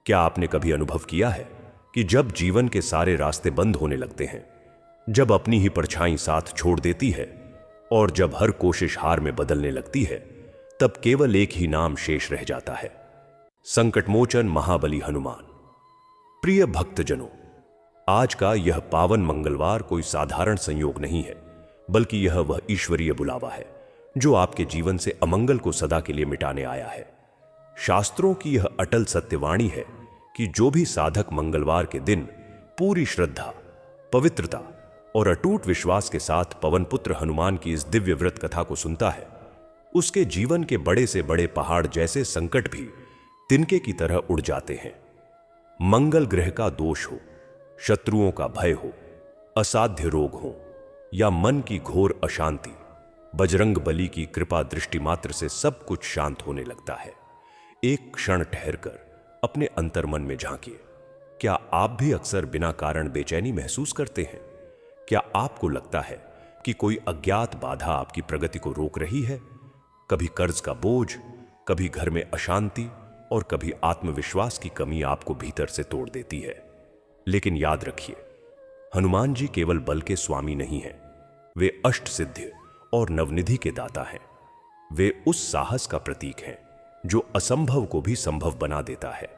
क्या आपने कभी अनुभव किया है कि जब जीवन के सारे रास्ते बंद होने लगते हैं, जब अपनी ही परछाई साथ छोड़ देती है और जब हर कोशिश हार में बदलने लगती है, तब केवल एक ही नाम शेष रह जाता है, संकटमोचन महाबली हनुमान। प्रिय भक्तजनों, आज का यह पावन मंगलवार कोई साधारण संयोग नहीं है, बल्कि यह वह ईश्वरीय बुलावा है जो आपके जीवन से अमंगल को सदा के लिए मिटाने आया है। शास्त्रों की यह अटल सत्यवाणी है कि जो भी साधक मंगलवार के दिन पूरी श्रद्धा, पवित्रता और अटूट विश्वास के साथ पवन पुत्र हनुमान की इस दिव्य व्रत कथा को सुनता है, उसके जीवन के बड़े से बड़े पहाड़ जैसे संकट भी तिनके की तरह उड़ जाते हैं। मंगल ग्रह का दोष हो, शत्रुओं का भय हो, असाध्य रोग हो या मन की घोर अशांति, बजरंग बली की कृपा दृष्टि मात्र से सब कुछ शांत होने लगता है। एक क्षण ठहरकर अपने अंतर्मन में झांकिए। क्या आप भी अक्सर बिना कारण बेचैनी महसूस करते हैं? क्या आपको लगता है कि कोई अज्ञात बाधा आपकी प्रगति को रोक रही है? कभी कर्ज का बोझ, कभी घर में अशांति और कभी आत्मविश्वास की कमी आपको भीतर से तोड़ देती है। लेकिन याद रखिए, हनुमान जी केवल बल के स्वामी नहीं हैं, वे अष्ट सिद्धि और नवनिधि के दाता हैं। वे उस साहस का प्रतीक हैं जो असंभव को भी संभव बना देता है।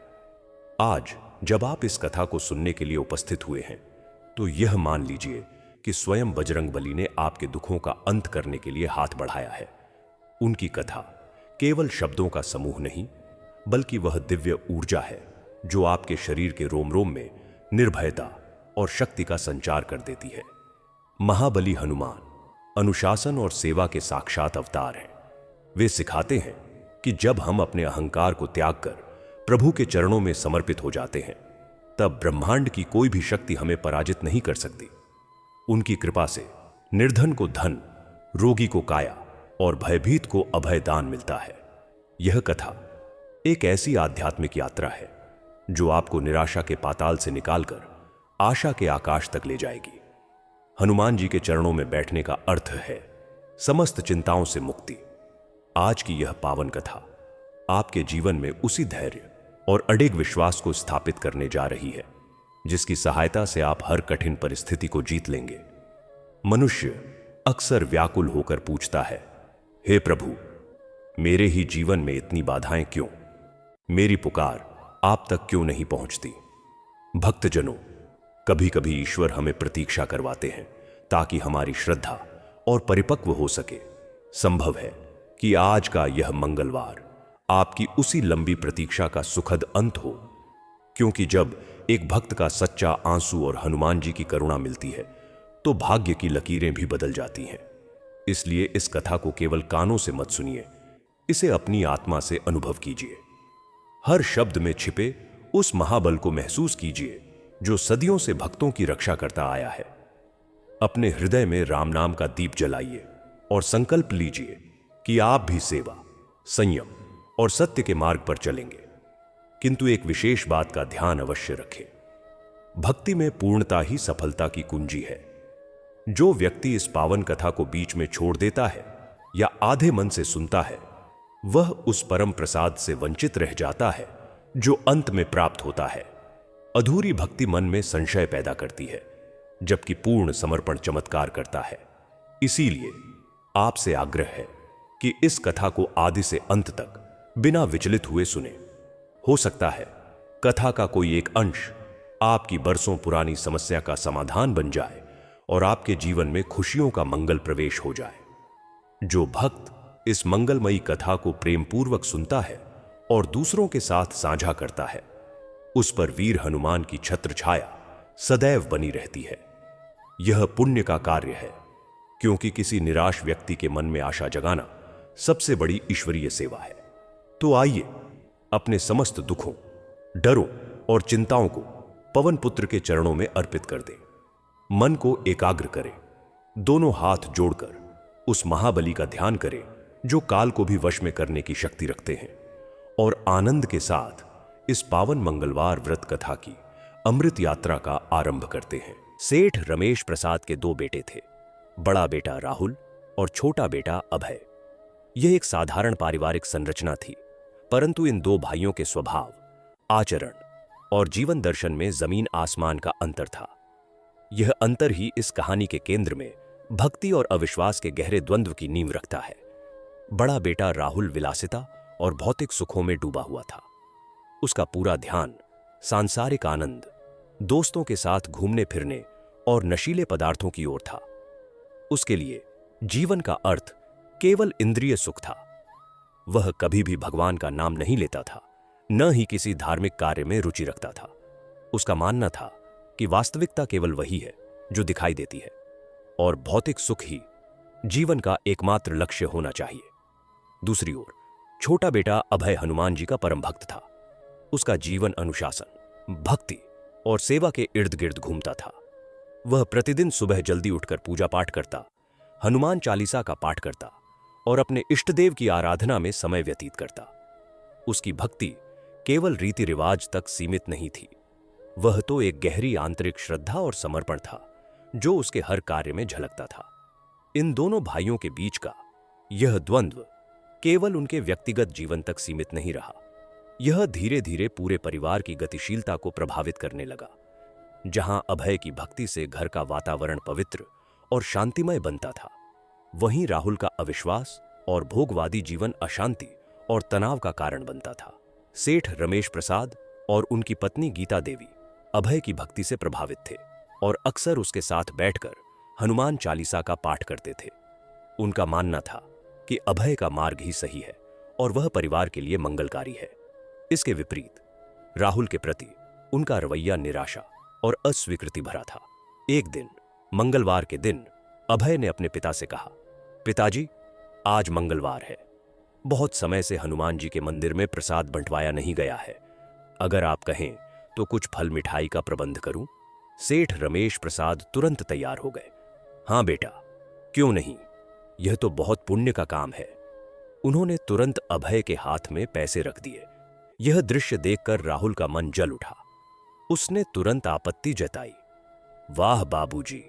आज जब आप इस कथा को सुनने के लिए उपस्थित हुए हैं, तो यह मान लीजिए कि स्वयं बजरंग बली ने आपके दुखों का अंत करने के लिए हाथ बढ़ाया है। उनकी कथा केवल शब्दों का समूह नहीं, बल्कि वह दिव्य ऊर्जा है जो आपके शरीर के रोम रोम में निर्भयता और शक्ति का संचार कर देती है। महाबली हनुमान अनुशासन और सेवा के साक्षात अवतार हैं। वे सिखाते हैं कि जब हम अपने अहंकार को त्याग कर प्रभु के चरणों में समर्पित हो जाते हैं, तब ब्रह्मांड की कोई भी शक्ति हमें पराजित नहीं कर सकती। उनकी कृपा से निर्धन को धन, रोगी को काया और भयभीत को अभय दान मिलता है। यह कथा एक ऐसी आध्यात्मिक यात्रा है जो आपको निराशा के पाताल से निकालकर आशा के आकाश तक ले जाएगी। हनुमान जी के चरणों में बैठने का अर्थ है समस्त चिंताओं से मुक्ति। आज की यह पावन कथा आपके जीवन में उसी धैर्य और अडिग विश्वास को स्थापित करने जा रही है जिसकी सहायता से आप हर कठिन परिस्थिति को जीत लेंगे। मनुष्य अक्सर व्याकुल होकर पूछता है, हे प्रभु, मेरे ही जीवन में इतनी बाधाएं क्यों? मेरी पुकार आप तक क्यों नहीं पहुंचती? भक्तजनों, कभी कभी ईश्वर हमें प्रतीक्षा करवाते हैं ताकि हमारी श्रद्धा और परिपक्व हो सके। संभव है कि आज का यह मंगलवार आपकी उसी लंबी प्रतीक्षा का सुखद अंत हो, क्योंकि जब एक भक्त का सच्चा आंसू और हनुमान जी की करुणा मिलती है, तो भाग्य की लकीरें भी बदल जाती हैं। इसलिए इस कथा को केवल कानों से मत सुनिए, इसे अपनी आत्मा से अनुभव कीजिए। हर शब्द में छिपे उस महाबल को महसूस कीजिए जो सदियों से भक्तों की रक्षा करता आया है। अपने हृदय में राम नाम का दीप जलाइए और संकल्प लीजिए कि आप भी सेवा, संयम और सत्य के मार्ग पर चलेंगे। किंतु एक विशेष बात का ध्यान अवश्य रखें। भक्ति में पूर्णता ही सफलता की कुंजी है। जो व्यक्ति इस पावन कथा को बीच में छोड़ देता है या आधे मन से सुनता है, वह उस परम प्रसाद से वंचित रह जाता है जो अंत में प्राप्त होता है। अधूरी भक्ति मन में संशय पैदा करती है, जबकि पूर्ण समर्पण चमत्कार करता है। इसीलिए आपसे आग्रह है कि इस कथा को आदि से अंत तक बिना विचलित हुए सुने। हो सकता है कथा का कोई एक अंश आपकी बरसों पुरानी समस्या का समाधान बन जाए और आपके जीवन में खुशियों का मंगल प्रवेश हो जाए। जो भक्त इस मंगलमयी कथा को प्रेम पूर्वक सुनता है और दूसरों के साथ साझा करता है, उस पर वीर हनुमान की छत्र छाया सदैव बनी रहती है। यह पुण्य का कार्य है, क्योंकि किसी निराश व्यक्ति के मन में आशा जगाना सबसे बड़ी ईश्वरीय सेवा है। तो आइए अपने समस्त दुखों, डरों और चिंताओं को पवन पुत्र के चरणों में अर्पित कर दें। मन को एकाग्र करें, दोनों हाथ जोड़कर उस महाबली का ध्यान करें जो काल को भी वश में करने की शक्ति रखते हैं, और आनंद के साथ इस पावन मंगलवार व्रत कथा की अमृत यात्रा का आरंभ करते हैं। सेठ रमेश प्रसाद के दो बेटे थे, बड़ा बेटा राहुल और छोटा बेटा अभय। यह एक साधारण पारिवारिक संरचना थी, परंतु इन दो भाइयों के स्वभाव, आचरण और जीवन दर्शन में जमीन आसमान का अंतर था। यह अंतर ही इस कहानी के केंद्र में भक्ति और अविश्वास के गहरे द्वंद्व की नींव रखता है। बड़ा बेटा राहुल विलासिता और भौतिक सुखों में डूबा हुआ था। उसका पूरा ध्यान सांसारिक आनंद, दोस्तों के साथ घूमने फिरने और नशीले पदार्थों की ओर था। उसके लिए जीवन का अर्थ केवल इंद्रिय सुख था। वह कभी भी भगवान का नाम नहीं लेता था, न ही किसी धार्मिक कार्य में रुचि रखता था। उसका मानना था कि वास्तविकता केवल वही है जो दिखाई देती है और भौतिक सुख ही जीवन का एकमात्र लक्ष्य होना चाहिए। दूसरी ओर छोटा बेटा अभय हनुमान जी का परम भक्त था। उसका जीवन अनुशासन, भक्ति और सेवा के इर्द गिर्द घूमता था। वह प्रतिदिन सुबह जल्दी उठकर पूजा पाठ करता, हनुमान चालीसा का पाठ करता और अपने इष्टदेव की आराधना में समय व्यतीत करता। उसकी भक्ति केवल रीति रिवाज तक सीमित नहीं थी। वह तो एक गहरी आंतरिक श्रद्धा और समर्पण था जो उसके हर कार्य में झलकता था। इन दोनों भाइयों के बीच का यह द्वंद्व केवल उनके व्यक्तिगत जीवन तक सीमित नहीं रहा। यह धीरे धीरे पूरे परिवार की गतिशीलता को प्रभावित करने लगा। जहां अभय की भक्ति से घर का वातावरण पवित्र और शांतिमय बनता था, वहीं राहुल का अविश्वास और भोगवादी जीवन अशांति और तनाव का कारण बनता था। सेठ रमेश प्रसाद और उनकी पत्नी गीता देवी अभय की भक्ति से प्रभावित थे और अक्सर उसके साथ बैठकर हनुमान चालीसा का पाठ करते थे। उनका मानना था कि अभय का मार्ग ही सही है और वह परिवार के लिए मंगलकारी है। इसके विपरीत राहुल के प्रति उनका रवैया निराशा और अस्वीकृति भरा था। एक दिन मंगलवार के दिन अभय ने अपने पिता से कहा, पिताजी, आज मंगलवार है। बहुत समय से हनुमान जी के मंदिर में प्रसाद बंटवाया नहीं गया है। अगर आप कहें तो कुछ फल मिठाई का प्रबंध करूं? सेठ रमेश प्रसाद तुरंत तैयार हो गए। हाँ बेटा, क्यों नहीं, यह तो बहुत पुण्य का काम है। उन्होंने तुरंत अभय के हाथ में पैसे रख दिए। यह दृश्य देखकर राहुल का मन जल उठा। उसने तुरंत आपत्ति जताई। वाह बाबूजी,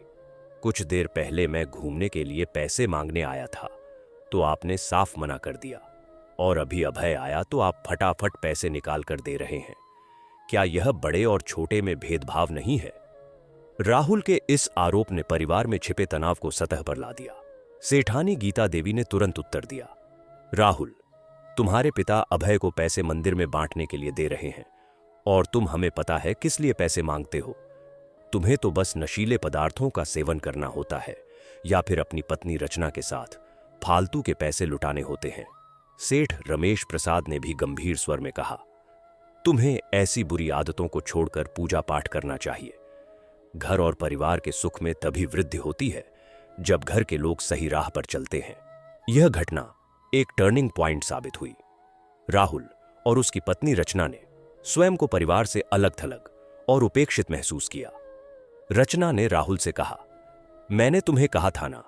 कुछ देर पहले मैं घूमने के लिए पैसे मांगने आया था तो आपने साफ मना कर दिया, और अभी अभय आया तो आप फटाफट पैसे निकाल कर दे रहे हैं। क्या यह बड़े और छोटे में भेदभाव नहीं है? राहुल के इस आरोप ने परिवार में छिपे तनाव को सतह पर ला दिया। सेठानी गीता देवी ने तुरंत उत्तर दिया, राहुल, तुम्हारे पिता अभय को पैसे मंदिर में बांटने के लिए दे रहे हैं और तुम हमें पता है किस लिए पैसे मांगते हो। तुम्हें तो बस नशीले पदार्थों का सेवन करना होता है या फिर अपनी पत्नी रचना के साथ फालतू के पैसे लुटाने होते हैं। सेठ रमेश प्रसाद ने भी गंभीर स्वर में कहा, तुम्हें ऐसी बुरी आदतों को छोड़कर पूजा पाठ करना चाहिए। घर और परिवार के सुख में तभी वृद्धि होती है जब घर के लोग सही राह पर चलते हैं। यह घटना एक टर्निंग पॉइंट साबित हुई। राहुल और उसकी पत्नी रचना ने स्वयं को परिवार से अलग थलग और उपेक्षित महसूस किया। रचना ने राहुल से कहा, मैंने तुम्हें कहा था ना,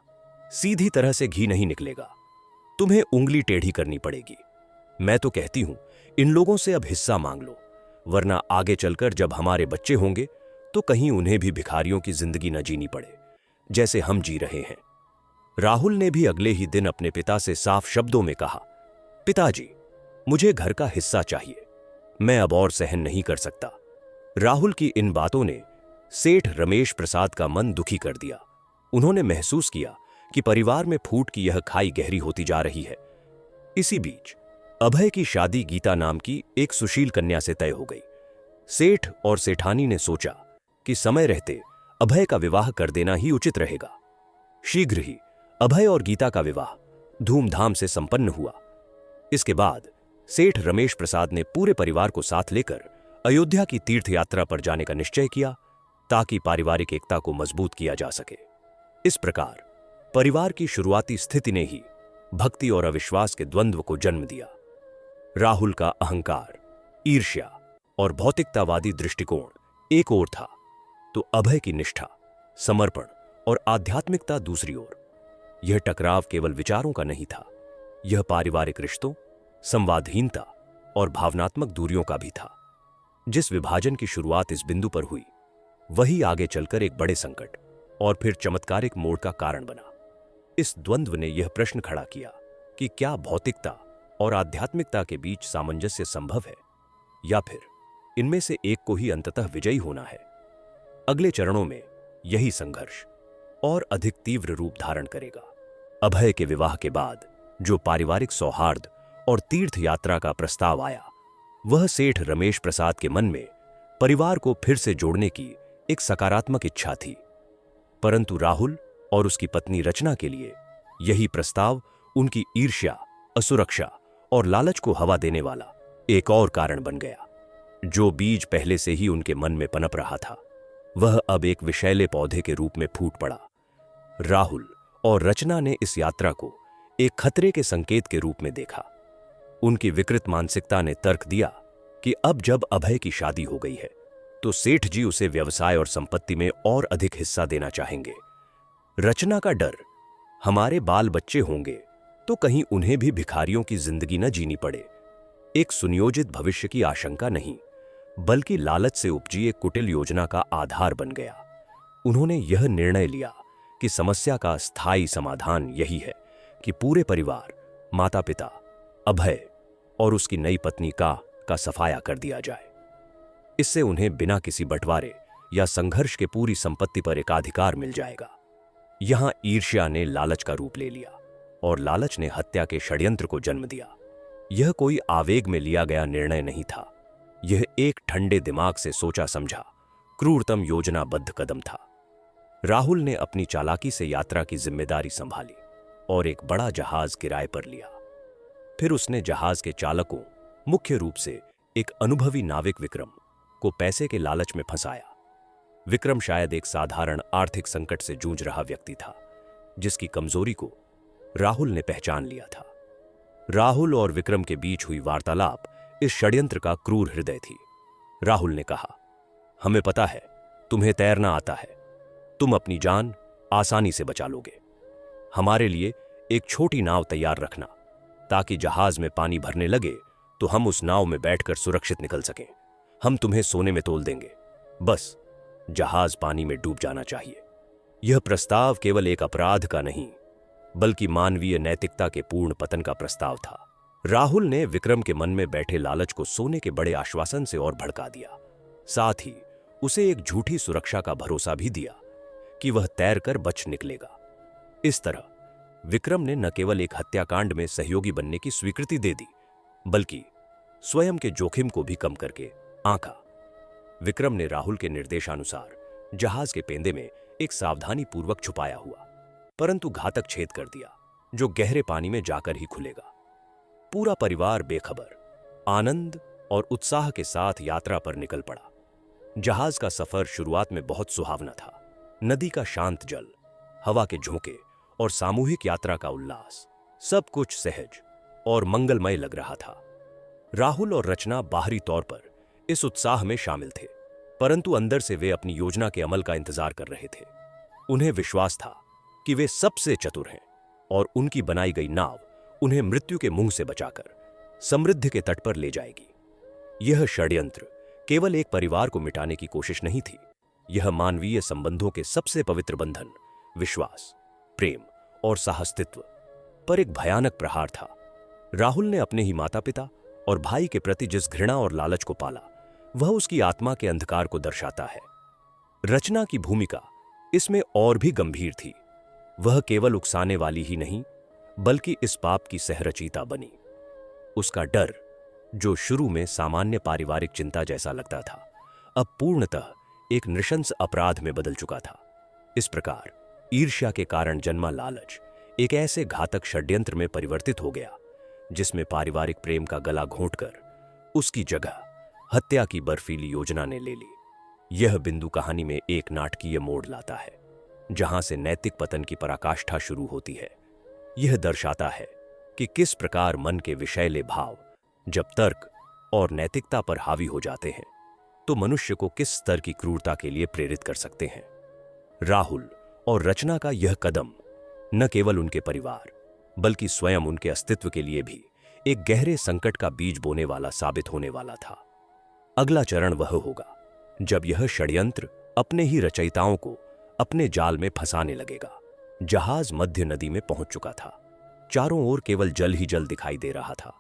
सीधी तरह से घी नहीं निकलेगा, तुम्हें उंगली टेढ़ी करनी पड़ेगी। मैं तो कहती हूं, इन लोगों से अब हिस्सा मांग लो, वरना आगे चलकर जब हमारे बच्चे होंगे तो कहीं उन्हें भी भिखारियों की जिंदगी न जीनी पड़े जैसे हम जी रहे हैं। राहुल ने भी अगले ही दिन अपने पिता से साफ शब्दों में कहा, पिताजी, मुझे घर का हिस्सा चाहिए, मैं अब और सहन नहीं कर सकता। राहुल की इन बातों ने सेठ रमेश प्रसाद का मन दुखी कर दिया। उन्होंने महसूस किया कि परिवार में फूट की यह खाई गहरी होती जा रही है। इसी बीच अभय की शादी गीता नाम की एक सुशील कन्या से तय हो गई। सेठ और सेठानी ने सोचा कि समय रहते अभय का विवाह कर देना ही उचित रहेगा। शीघ्र ही अभय और गीता का विवाह धूमधाम से संपन्न हुआ। इसके बाद सेठ रमेश प्रसाद ने पूरे परिवार को साथ लेकर अयोध्या की तीर्थ यात्रा पर जाने का निश्चय किया ताकि पारिवारिक एकता को मजबूत किया जा सके। इस प्रकार परिवार की शुरुआती स्थिति ने ही भक्ति और अविश्वास के द्वंद्व को जन्म दिया। राहुल का अहंकार, ईर्ष्या और भौतिकतावादी दृष्टिकोण एक ओर था, तो अभय की निष्ठा, समर्पण और आध्यात्मिकता दूसरी ओर। यह टकराव केवल विचारों का नहीं था, यह पारिवारिक रिश्तों, संवादहीनता और भावनात्मक दूरियों का भी था। जिस विभाजन की शुरुआत इस बिंदु पर हुई, वही आगे चलकर एक बड़े संकट और फिर चमत्कारिक मोड़ का कारण बना। इस द्वंद्व ने यह प्रश्न खड़ा किया कि क्या भौतिकता और आध्यात्मिकता के बीच सामंजस्य संभव है, या फिर इनमें से एक को ही अंततः विजयी होना है। अगले चरणों में यही संघर्ष और अधिक तीव्र रूप धारण करेगा। अभय के विवाह के बाद जो पारिवारिक सौहार्द और तीर्थ यात्रा का प्रस्ताव आया, वह सेठ रमेश प्रसाद के मन में परिवार को फिर से जोड़ने की एक सकारात्मक इच्छा थी। परंतु राहुल और उसकी पत्नी रचना के लिए यही प्रस्ताव उनकी ईर्ष्या, असुरक्षा और लालच को हवा देने वाला एक और कारण बन गया। जो बीज पहले से ही उनके मन में पनप रहा था, वह अब एक विषैले पौधे के रूप में फूट पड़ा। राहुल और रचना ने इस यात्रा को एक खतरे के संकेत के रूप में देखा। उनकी विकृत मानसिकता ने तर्क दिया कि अब जब अभय की शादी हो गई है, तो सेठ जी उसे व्यवसाय और संपत्ति में और अधिक हिस्सा देना चाहेंगे। रचना का डर, हमारे बाल बच्चे होंगे तो कहीं उन्हें भी भिखारियों की जिंदगी न जीनी पड़े, एक सुनियोजित भविष्य की आशंका नहीं, बल्कि लालच से उपजी एक कुटिल योजना का आधार बन गया। उन्होंने यह निर्णय लिया कि समस्या का स्थायी समाधान यही है कि पूरे परिवार, माता पिता, अभय और उसकी नई पत्नी का सफाया कर दिया जाए। इससे उन्हें बिना किसी बंटवारे या संघर्ष के पूरी संपत्ति पर एकाधिकार मिल जाएगा। यहां ईर्ष्या ने लालच का रूप ले लिया और लालच ने हत्या के षड्यंत्र को जन्म दिया। यह कोई आवेग में लिया गया निर्णय नहीं था, यह एक ठंडे दिमाग से सोचा समझा क्रूरतम योजनाबद्ध कदम था। राहुल ने अपनी चालाकी से यात्रा की जिम्मेदारी संभाली और एक बड़ा जहाज किराए पर लिया। फिर उसने जहाज के चालकों, मुख्य रूप से एक अनुभवी नाविक विक्रम को पैसे के लालच में फंसाया। विक्रम शायद एक साधारण आर्थिक संकट से जूझ रहा व्यक्ति था, जिसकी कमजोरी को राहुल ने पहचान लिया था। राहुल और विक्रम के बीच हुई वार्तालाप इस षड्यंत्र का क्रूर हृदय थी। राहुल ने कहा, हमें पता है तुम्हें तैरना आता है, तुम अपनी जान आसानी से बचा लोगे। हमारे लिए एक छोटी नाव तैयार रखना, ताकि जहाज में पानी भरने लगे तो हम उस नाव में बैठकर सुरक्षित निकल सकें। हम तुम्हें सोने में तोल देंगे, बस जहाज पानी में डूब जाना चाहिए। यह प्रस्ताव केवल एक अपराध का नहीं, बल्कि मानवीय नैतिकता के पूर्ण पतन का प्रस्ताव था। राहुल ने विक्रम के मन में बैठे लालच को सोने के बड़े आश्वासन से और भड़का दिया। साथ ही उसे एक झूठी सुरक्षा का भरोसा भी दिया कि वह तैरकर बच निकलेगा। इस तरह विक्रम ने न केवल एक हत्याकांड में सहयोगी बनने की स्वीकृति दे दी, बल्कि स्वयं के जोखिम को भी कम करके आंका। विक्रम ने राहुल के निर्देशानुसार जहाज के पेंदे में एक सावधानी पूर्वक छुपाया हुआ परंतु घातक छेद कर दिया, जो गहरे पानी में जाकर ही खुलेगा। पूरा परिवार बेखबर, आनंद और उत्साह के साथ यात्रा पर निकल पड़ा। जहाज का सफर शुरुआत में बहुत सुहावना था। नदी का शांत जल, हवा के झोंके और सामूहिक यात्रा का उल्लास, सब कुछ सहज और मंगलमय लग रहा था। राहुल और रचना बाहरी तौर पर इस उत्साह में शामिल थे, परंतु अंदर से वे अपनी योजना के अमल का इंतजार कर रहे थे। उन्हें विश्वास था कि वे सबसे चतुर हैं और उनकी बनाई गई नाव उन्हें मृत्यु के मुंह से बचाकर समृद्धि के तट पर ले जाएगी। यह षड्यंत्र केवल एक परिवार को मिटाने की कोशिश नहीं थी, यह मानवीय संबंधों के सबसे पवित्र बंधन, विश्वास, प्रेम और साहस्तित्व पर एक भयानक प्रहार था। राहुल ने अपने ही माता पिता और भाई के प्रति जिस घृणा और लालच को पाला, वह उसकी आत्मा के अंधकार को दर्शाता है। रचना की भूमिका इसमें और भी गंभीर थी। वह केवल उकसाने वाली ही नहीं, बल्कि इस पाप की सहरचयिता बनी। उसका डर, जो शुरू में सामान्य पारिवारिक चिंता जैसा लगता था, अब पूर्णतः एक नृशंस अपराध में बदल चुका था। इस प्रकार ईर्ष्या के कारण जन्मा लालच एक ऐसे घातक षड्यंत्र में परिवर्तित हो गया, जिसमें पारिवारिक प्रेम का गला घोंटकर उसकी जगह हत्या की बर्फीली योजना ने ले ली। यह बिंदु कहानी में एक नाटकीय मोड़ लाता है, जहां से नैतिक पतन की पराकाष्ठा शुरू होती है। यह दर्शाता है कि किस प्रकार मन के विषैले भाव जब तर्क और नैतिकता पर हावी हो जाते हैं, तो मनुष्य को किस स्तर की क्रूरता के लिए प्रेरित कर सकते हैं। राहुल और रचना का यह कदम न केवल उनके परिवार, बल्कि स्वयं उनके अस्तित्व के लिए भी एक गहरे संकट का बीज बोने वाला साबित होने वाला था। अगला चरण वह होगा जब यह षड्यंत्र अपने ही रचयिताओं को अपने जाल में फंसाने लगेगा। जहाज मध्य नदी में पहुंच चुका था। चारों ओर केवल जल ही जल दिखाई दे रहा था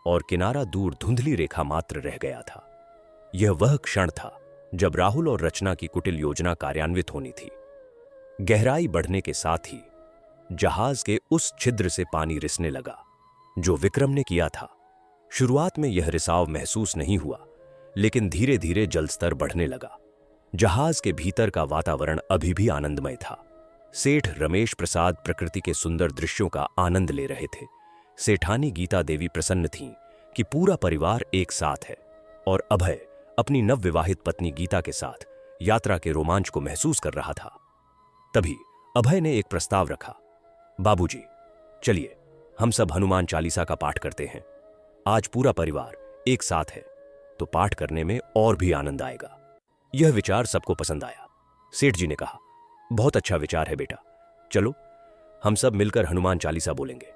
और किनारा दूर धुंधली रेखा मात्र रह गया था। यह वह क्षण था जब राहुल और रचना की कुटिल योजना कार्यान्वित होनी थी। गहराई बढ़ने के साथ ही जहाज के उस छिद्र से पानी रिसने लगा जो विक्रम ने किया था। शुरुआत में यह रिसाव महसूस नहीं हुआ, लेकिन धीरे धीरे जलस्तर बढ़ने लगा। जहाज के भीतर का वातावरण अभी भी आनंदमय था। सेठ रमेश प्रसाद प्रकृति के सुंदर दृश्यों का आनंद ले रहे थे। सेठानी गीता देवी प्रसन्न थीं कि पूरा परिवार एक साथ है, और अभय अपनी नवविवाहित पत्नी गीता के साथ यात्रा के रोमांच को महसूस कर रहा था। तभी अभय ने एक प्रस्ताव रखा। बाबूजी, चलिए हम सब हनुमान चालीसा का पाठ करते हैं। आज पूरा परिवार एक साथ है तो पाठ करने में और भी आनंद आएगा। यह विचार सबको पसंद आया। सेठ जी ने कहा, बहुत अच्छा विचार है बेटा, चलो हम सब मिलकर हनुमान चालीसा बोलेंगे।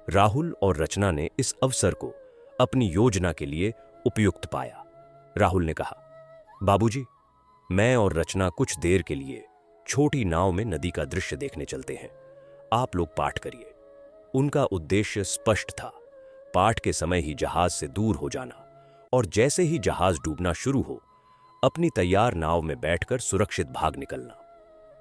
राहुल और रचना ने इस अवसर को अपनी योजना के लिए उपयुक्त पाया। राहुल ने कहा, बाबूजी, मैं और रचना कुछ देर के लिए छोटी नाव में नदी का दृश्य देखने चलते हैं। आप लोग पाठ करिए। उनका उद्देश्य स्पष्ट था, पाठ के समय ही जहाज से दूर हो जाना, और जैसे ही जहाज डूबना शुरू हो अपनी तैयार नाव में बैठकर सुरक्षित भाग निकलना।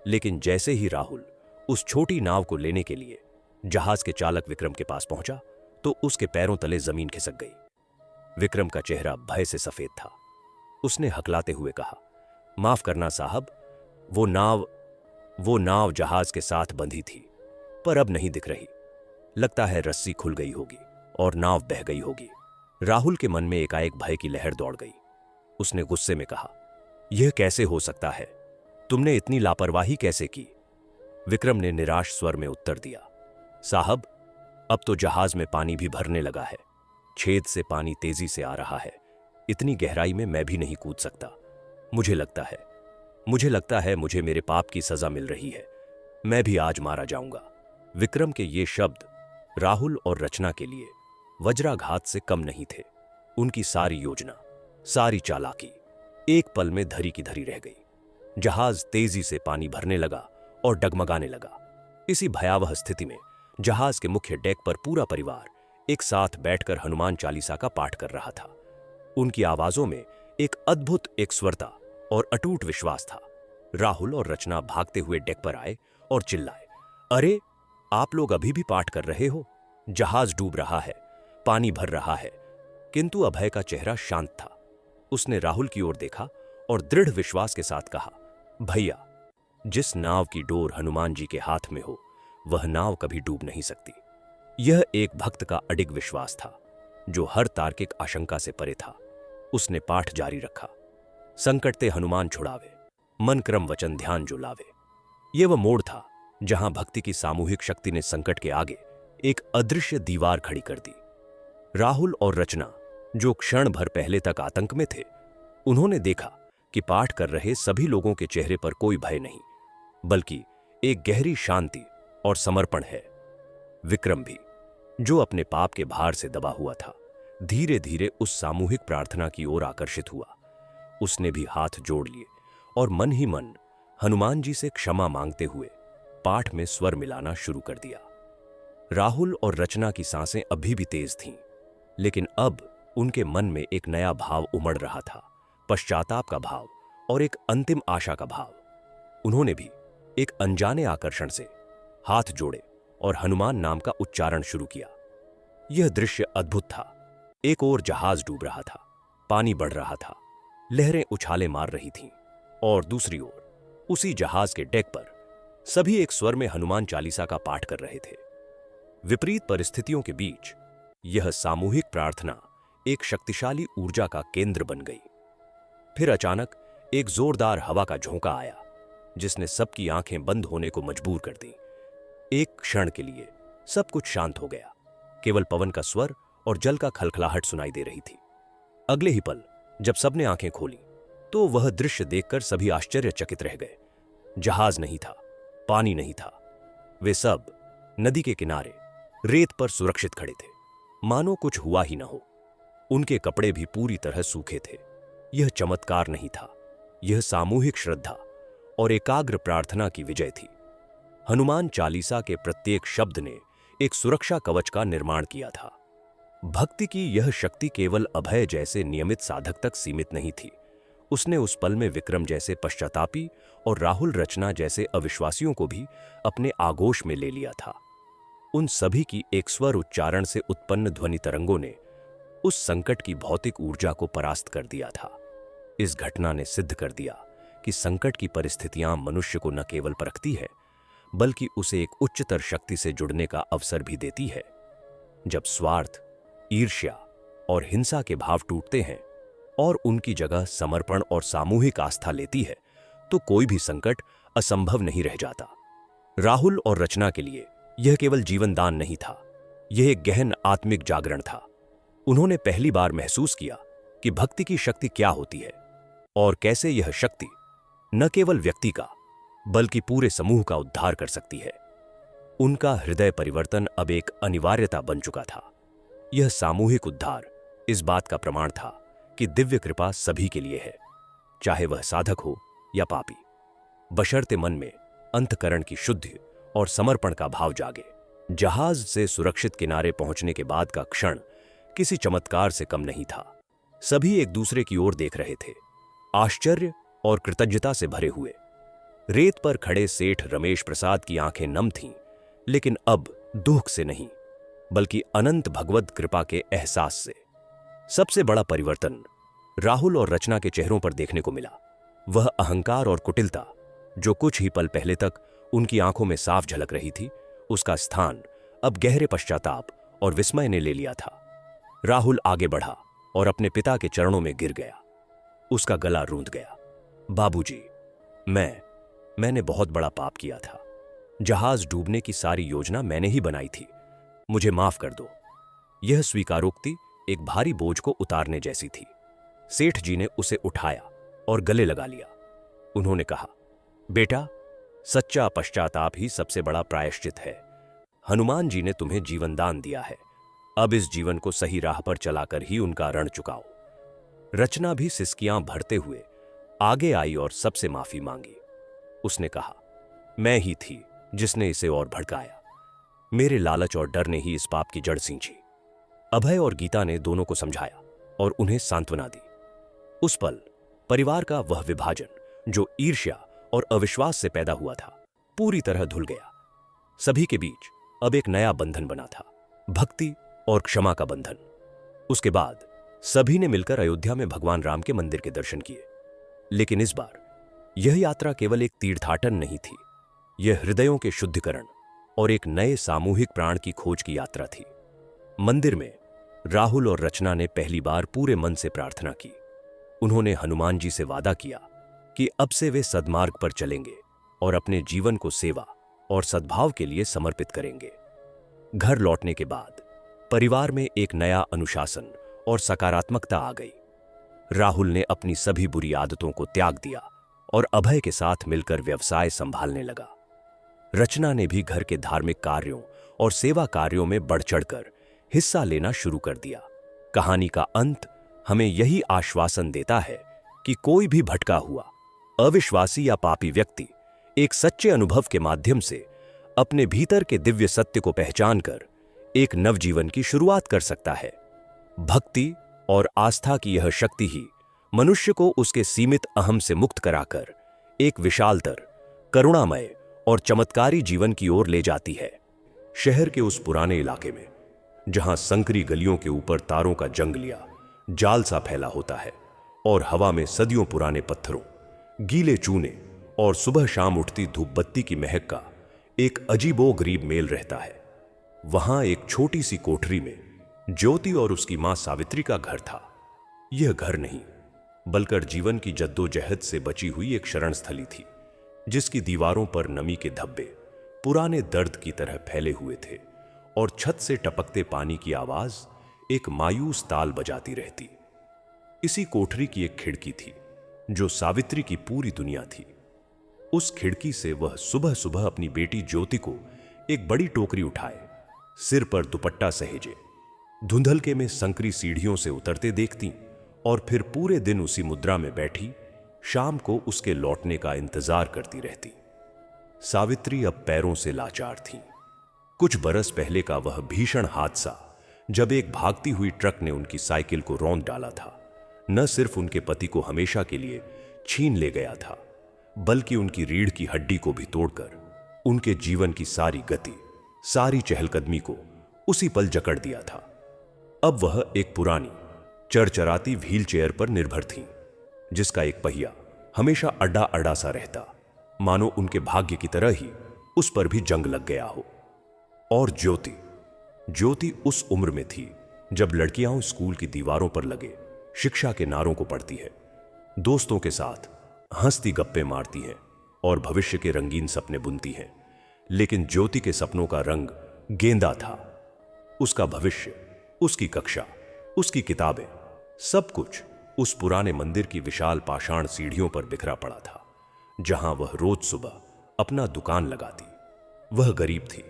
लेकिन जैसे ही राहुल उस छोटी नाव को लेने के लिए जहाज के चालक विक्रम के पास पहुंचा तो उसके पैरों तले जमीन खिसक गई। विक्रम का चेहरा भय से सफेद था। उसने हकलाते हुए कहा, माफ करना साहब, वो नाव जहाज के साथ बंधी थी, पर अब नहीं दिख रही। लगता है रस्सी खुल गई होगी और नाव बह गई होगी। राहुल के मन में एकाएक भय की लहर दौड़ गई। उसने गुस्से में कहा, यह कैसे हो सकता है? तुमने इतनी लापरवाही कैसे की? विक्रम ने निराश स्वर में उत्तर दिया, साहब, अब तो जहाज में पानी भी भरने लगा है। छेद से पानी तेजी से आ रहा है। इतनी गहराई में मैं भी नहीं कूद सकता। मुझे लगता है मुझे मेरे पाप की सजा मिल रही है। मैं भी आज मारा जाऊंगा। विक्रम के ये शब्द राहुल और रचना के लिए वज्राघात से कम नहीं थे। उनकी सारी योजना, सारी चालाकी एक पल में धरी की धरी रह गई। जहाज तेजी से पानी भरने लगा और डगमगाने लगा। इसी भयावह स्थिति में जहाज के मुख्य डेक पर पूरा परिवार एक साथ बैठकर हनुमान चालीसा का पाठ कर रहा था। उनकी आवाजों में एक अद्भुत एकस्वरता और अटूट विश्वास था। राहुल और रचना भागते हुए डेक पर आए और चिल्लाए, अरे, आप लोग अभी भी पाठ कर रहे हो? जहाज डूब रहा है, पानी भर रहा है। किंतु अभय का चेहरा शांत था। उसने राहुल की ओर देखा और दृढ़ विश्वास के साथ कहा, भैया, जिस नाव की डोर हनुमान जी के हाथ में हो वह नाव कभी डूब नहीं सकती। यह एक भक्त का अडिग विश्वास था जो हर तार्किक आशंका से परे था। उसने पाठ जारी रखा, संकट ते हनुमान छुड़ावे, मन क्रम वचन ध्यान जो लावे। यह वह मोड़ था जहां भक्ति की सामूहिक शक्ति ने संकट के आगे एक अदृश्य दीवार खड़ी कर दी। राहुल और रचना, जो क्षण भर पहले तक आतंक में थे, उन्होंने देखा कि पाठ कर रहे सभी लोगों के चेहरे पर कोई भय नहीं, बल्कि एक गहरी शांति और समर्पण है। विक्रम भी, जो अपने पाप के भार से दबा हुआ था, धीरे धीरे उस सामूहिक प्रार्थना की ओर आकर्षित हुआ। उसने भी हाथ जोड़ लिए और मन ही मन हनुमान जी से क्षमा मांगते हुए पाठ में स्वर मिलाना शुरू कर दिया। राहुल और रचना की सांसें अभी भी तेज थीं, लेकिन अब उनके मन में एक नया भाव उमड़ रहा था, पश्चाताप का भाव और एक अंतिम आशा का भाव। उन्होंने भी एक अनजाने आकर्षण से हाथ जोड़े और हनुमान नाम का उच्चारण शुरू किया। यह दृश्य अद्भुत था। एक ओर जहाज डूब रहा था, पानी बढ़ रहा था, लहरें उछाले मार रही थीं, और दूसरी ओर उसी जहाज के डेक पर सभी एक स्वर में हनुमान चालीसा का पाठ कर रहे थे। विपरीत परिस्थितियों के बीच यह सामूहिक प्रार्थना एक शक्तिशाली ऊर्जा का केंद्र बन गई। फिर अचानक एक जोरदार हवा का झोंका आया, जिसने सबकी आंखें बंद होने को मजबूर कर दी। एक क्षण के लिए सब कुछ शांत हो गया। केवल पवन का स्वर और जल का खलखलाहट सुनाई दे रही थी। अगले ही पल जब सबने आंखें खोली तो वह दृश्य देखकर सभी आश्चर्यचकित रह गए। जहाज नहीं था, पानी नहीं था। वे सब नदी के किनारे रेत पर सुरक्षित खड़े थे, मानो कुछ हुआ ही न हो। उनके कपड़े भी पूरी तरह सूखे थे। यह चमत्कार नहीं था, यह सामूहिक श्रद्धा और एकाग्र प्रार्थना की विजय थी। हनुमान चालीसा के प्रत्येक शब्द ने एक सुरक्षा कवच का निर्माण किया था। भक्ति की यह शक्ति केवल अभय जैसे नियमित साधक तक सीमित नहीं थी। उसने उस पल में विक्रम जैसे पश्चातापी और राहुल रचना जैसे अविश्वासियों को भी अपने आगोश में ले लिया था। उन सभी की एक स्वर उच्चारण से उत्पन्न ध्वनि तरंगों ने उस संकट की भौतिक ऊर्जा को परास्त कर दिया था। इस घटना ने सिद्ध कर दिया कि संकट की परिस्थितियां मनुष्य को न केवल परखती है, बल्कि उसे एक उच्चतर शक्ति से जुड़ने का अवसर भी देती है। जब स्वार्थ, ईर्ष्या और हिंसा के भाव टूटते हैं और उनकी जगह समर्पण और सामूहिक आस्था लेती है, तो कोई भी संकट असंभव नहीं रह जाता। राहुल और रचना के लिए यह केवल जीवन दान नहीं था, यह एक गहन आत्मिक जागरण था। उन्होंने पहली बार महसूस किया कि भक्ति की शक्ति क्या होती है और कैसे यह शक्ति न केवल व्यक्ति का बल्कि पूरे समूह का उद्धार कर सकती है। उनका हृदय परिवर्तन अब एक अनिवार्यता बन चुका था। यह सामूहिक उद्धार इस बात का प्रमाण था कि दिव्य कृपा सभी के लिए है, चाहे वह साधक हो या पापी, बशर्ते मन में अंतःकरण की शुद्धि और समर्पण का भाव जागे। जहाज से सुरक्षित किनारे पहुंचने के बाद का क्षण किसी चमत्कार से कम नहीं था। सभी एक दूसरे की ओर देख रहे थे, आश्चर्य और कृतज्ञता से भरे हुए। रेत पर खड़े सेठ रमेश प्रसाद की आंखें नम थीं, लेकिन अब दुख से नहीं, बल्कि अनंत भगवत कृपा के एहसास से। सबसे बड़ा परिवर्तन राहुल और रचना के चेहरों पर देखने को मिला। वह अहंकार और कुटिलता, जो कुछ ही पल पहले तक उनकी आंखों में साफ झलक रही थी, उसका स्थान अब गहरे पश्चाताप और विस्मय ने ले लिया था। राहुल आगे बढ़ा और अपने पिता के चरणों में गिर गया। उसका गला रूंध गया। बाबूजी, मैंने बहुत बड़ा पाप किया था। जहाज डूबने की सारी योजना मैंने ही बनाई थी। मुझे माफ कर दो। यह स्वीकारोक्ति एक भारी बोझ को उतारने जैसी थी। सेठ जी ने उसे उठाया और गले लगा लिया। उन्होंने कहा, बेटा, सच्चा पश्चाताप ही सबसे बड़ा प्रायश्चित है। हनुमान जी ने तुम्हें जीवन दान दिया है। अब इस जीवन को सही राह पर चलाकर ही उनका ऋण चुकाओ। रचना भी सिसकियां भरते हुए आगे आई और सबसे माफी मांगी। उसने कहा, मैं ही थी जिसने इसे और भड़काया। मेरे लालच और डर ने ही इस पाप की जड़ सींची। अभय और गीता ने दोनों को समझाया और उन्हें सांत्वना दी। उस पल परिवार का वह विभाजन जो ईर्ष्या और अविश्वास से पैदा हुआ था, पूरी तरह धुल गया। सभी के बीच अब एक नया बंधन बना था, भक्ति और क्षमा का बंधन। उसके बाद सभी ने मिलकर अयोध्या में भगवान राम के मंदिर के दर्शन किए। लेकिन इस बार यह यात्रा केवल एक तीर्थाटन नहीं थी, यह हृदयों के शुद्धिकरण और एक नए सामूहिक प्राण की खोज की यात्रा थी। मंदिर में राहुल और रचना ने पहली बार पूरे मन से प्रार्थना की। उन्होंने हनुमान जी से वादा किया कि अब से वे सद्मार्ग पर चलेंगे और अपने जीवन को सेवा और सद्भाव के लिए समर्पित करेंगे। घर लौटने के बाद परिवार में एक नया अनुशासन और सकारात्मकता आ गई। राहुल ने अपनी सभी बुरी आदतों को त्याग दिया और अभय के साथ मिलकर व्यवसाय संभालने लगा। रचना ने भी घर के धार्मिक कार्यों और सेवा कार्यों में बढ़ चढ़कर हिस्सा लेना शुरू कर दिया। कहानी का अंत हमें यही आश्वासन देता है कि कोई भी भटका हुआ, अविश्वासी या पापी व्यक्ति एक सच्चे अनुभव के माध्यम से अपने भीतर के दिव्य सत्य को पहचानकर एक नवजीवन की शुरुआत कर सकता है। भक्ति और आस्था की यह शक्ति ही मनुष्य को उसके सीमित अहम से मुक्त कराकर एक विशालतर, करुणामय और चमत्कारी जीवन की ओर ले जाती है। शहर के उस पुराने इलाके में जहां संकरी गलियों के ऊपर तारों का जंगलिया जाल सा फैला होता है और हवा में सदियों पुराने पत्थरों, गीले चूने और सुबह शाम उठती धूप बत्ती की महक का एक अजीबोगरीब मेल रहता है, वहां एक छोटी सी कोठरी में ज्योति और उसकी मां सावित्री का घर था। यह घर नहीं, बल्कि जीवन की जद्दोजहद से बची हुई एक शरण स्थली थी, जिसकी दीवारों पर नमी के धब्बे पुराने दर्द की तरह फैले हुए थे और छत से टपकते पानी की आवाज एक मायूस ताल बजाती रहती। इसी कोठरी की एक खिड़की थी जो सावित्री की पूरी दुनिया थी। उस खिड़की से वह सुबह सुबह अपनी बेटी ज्योति को एक बड़ी टोकरी उठाए, सिर पर दुपट्टा सहेजे, धुंधलके में संकरी सीढ़ियों से उतरते देखती और फिर पूरे दिन उसी मुद्रा में बैठी शाम को उसके लौटने का इंतजार करती रहती। सावित्री अब पैरों से लाचार थी। कुछ बरस पहले का वह भीषण हादसा जब एक भागती हुई ट्रक ने उनकी साइकिल को रौंद डाला था। न सिर्फ उनके पति को हमेशा के लिए छीन ले गया था, बल्कि उनकी रीढ़ की हड्डी को भी तोड़कर उनके जीवन की सारी गति, सारी चहलकदमी को उसी पल जकड़ दिया था। अब वह एक पुरानी चरचराती व्हील चेयर पर निर्भर थीं, जिसका एक पहिया हमेशा अड्डा अड्डा सा रहता, मानो उनके भाग्य की तरह ही उस पर भी जंग लग गया हो। और ज्योति उस उम्र में थी जब लड़कियां स्कूल की दीवारों पर लगे शिक्षा के नारों को पढ़ती है, दोस्तों के साथ हंसती गप्पे मारती हैं और भविष्य के रंगीन सपने बुनती हैं। लेकिन ज्योति के सपनों का रंग गेंदा था। उसका भविष्य, उसकी कक्षा, उसकी किताबें, सब कुछ उस पुराने मंदिर की विशाल पाषाण सीढ़ियों पर बिखरा पड़ा था, जहां वह रोज सुबह अपना दुकान लगाती। वह गरीब थी,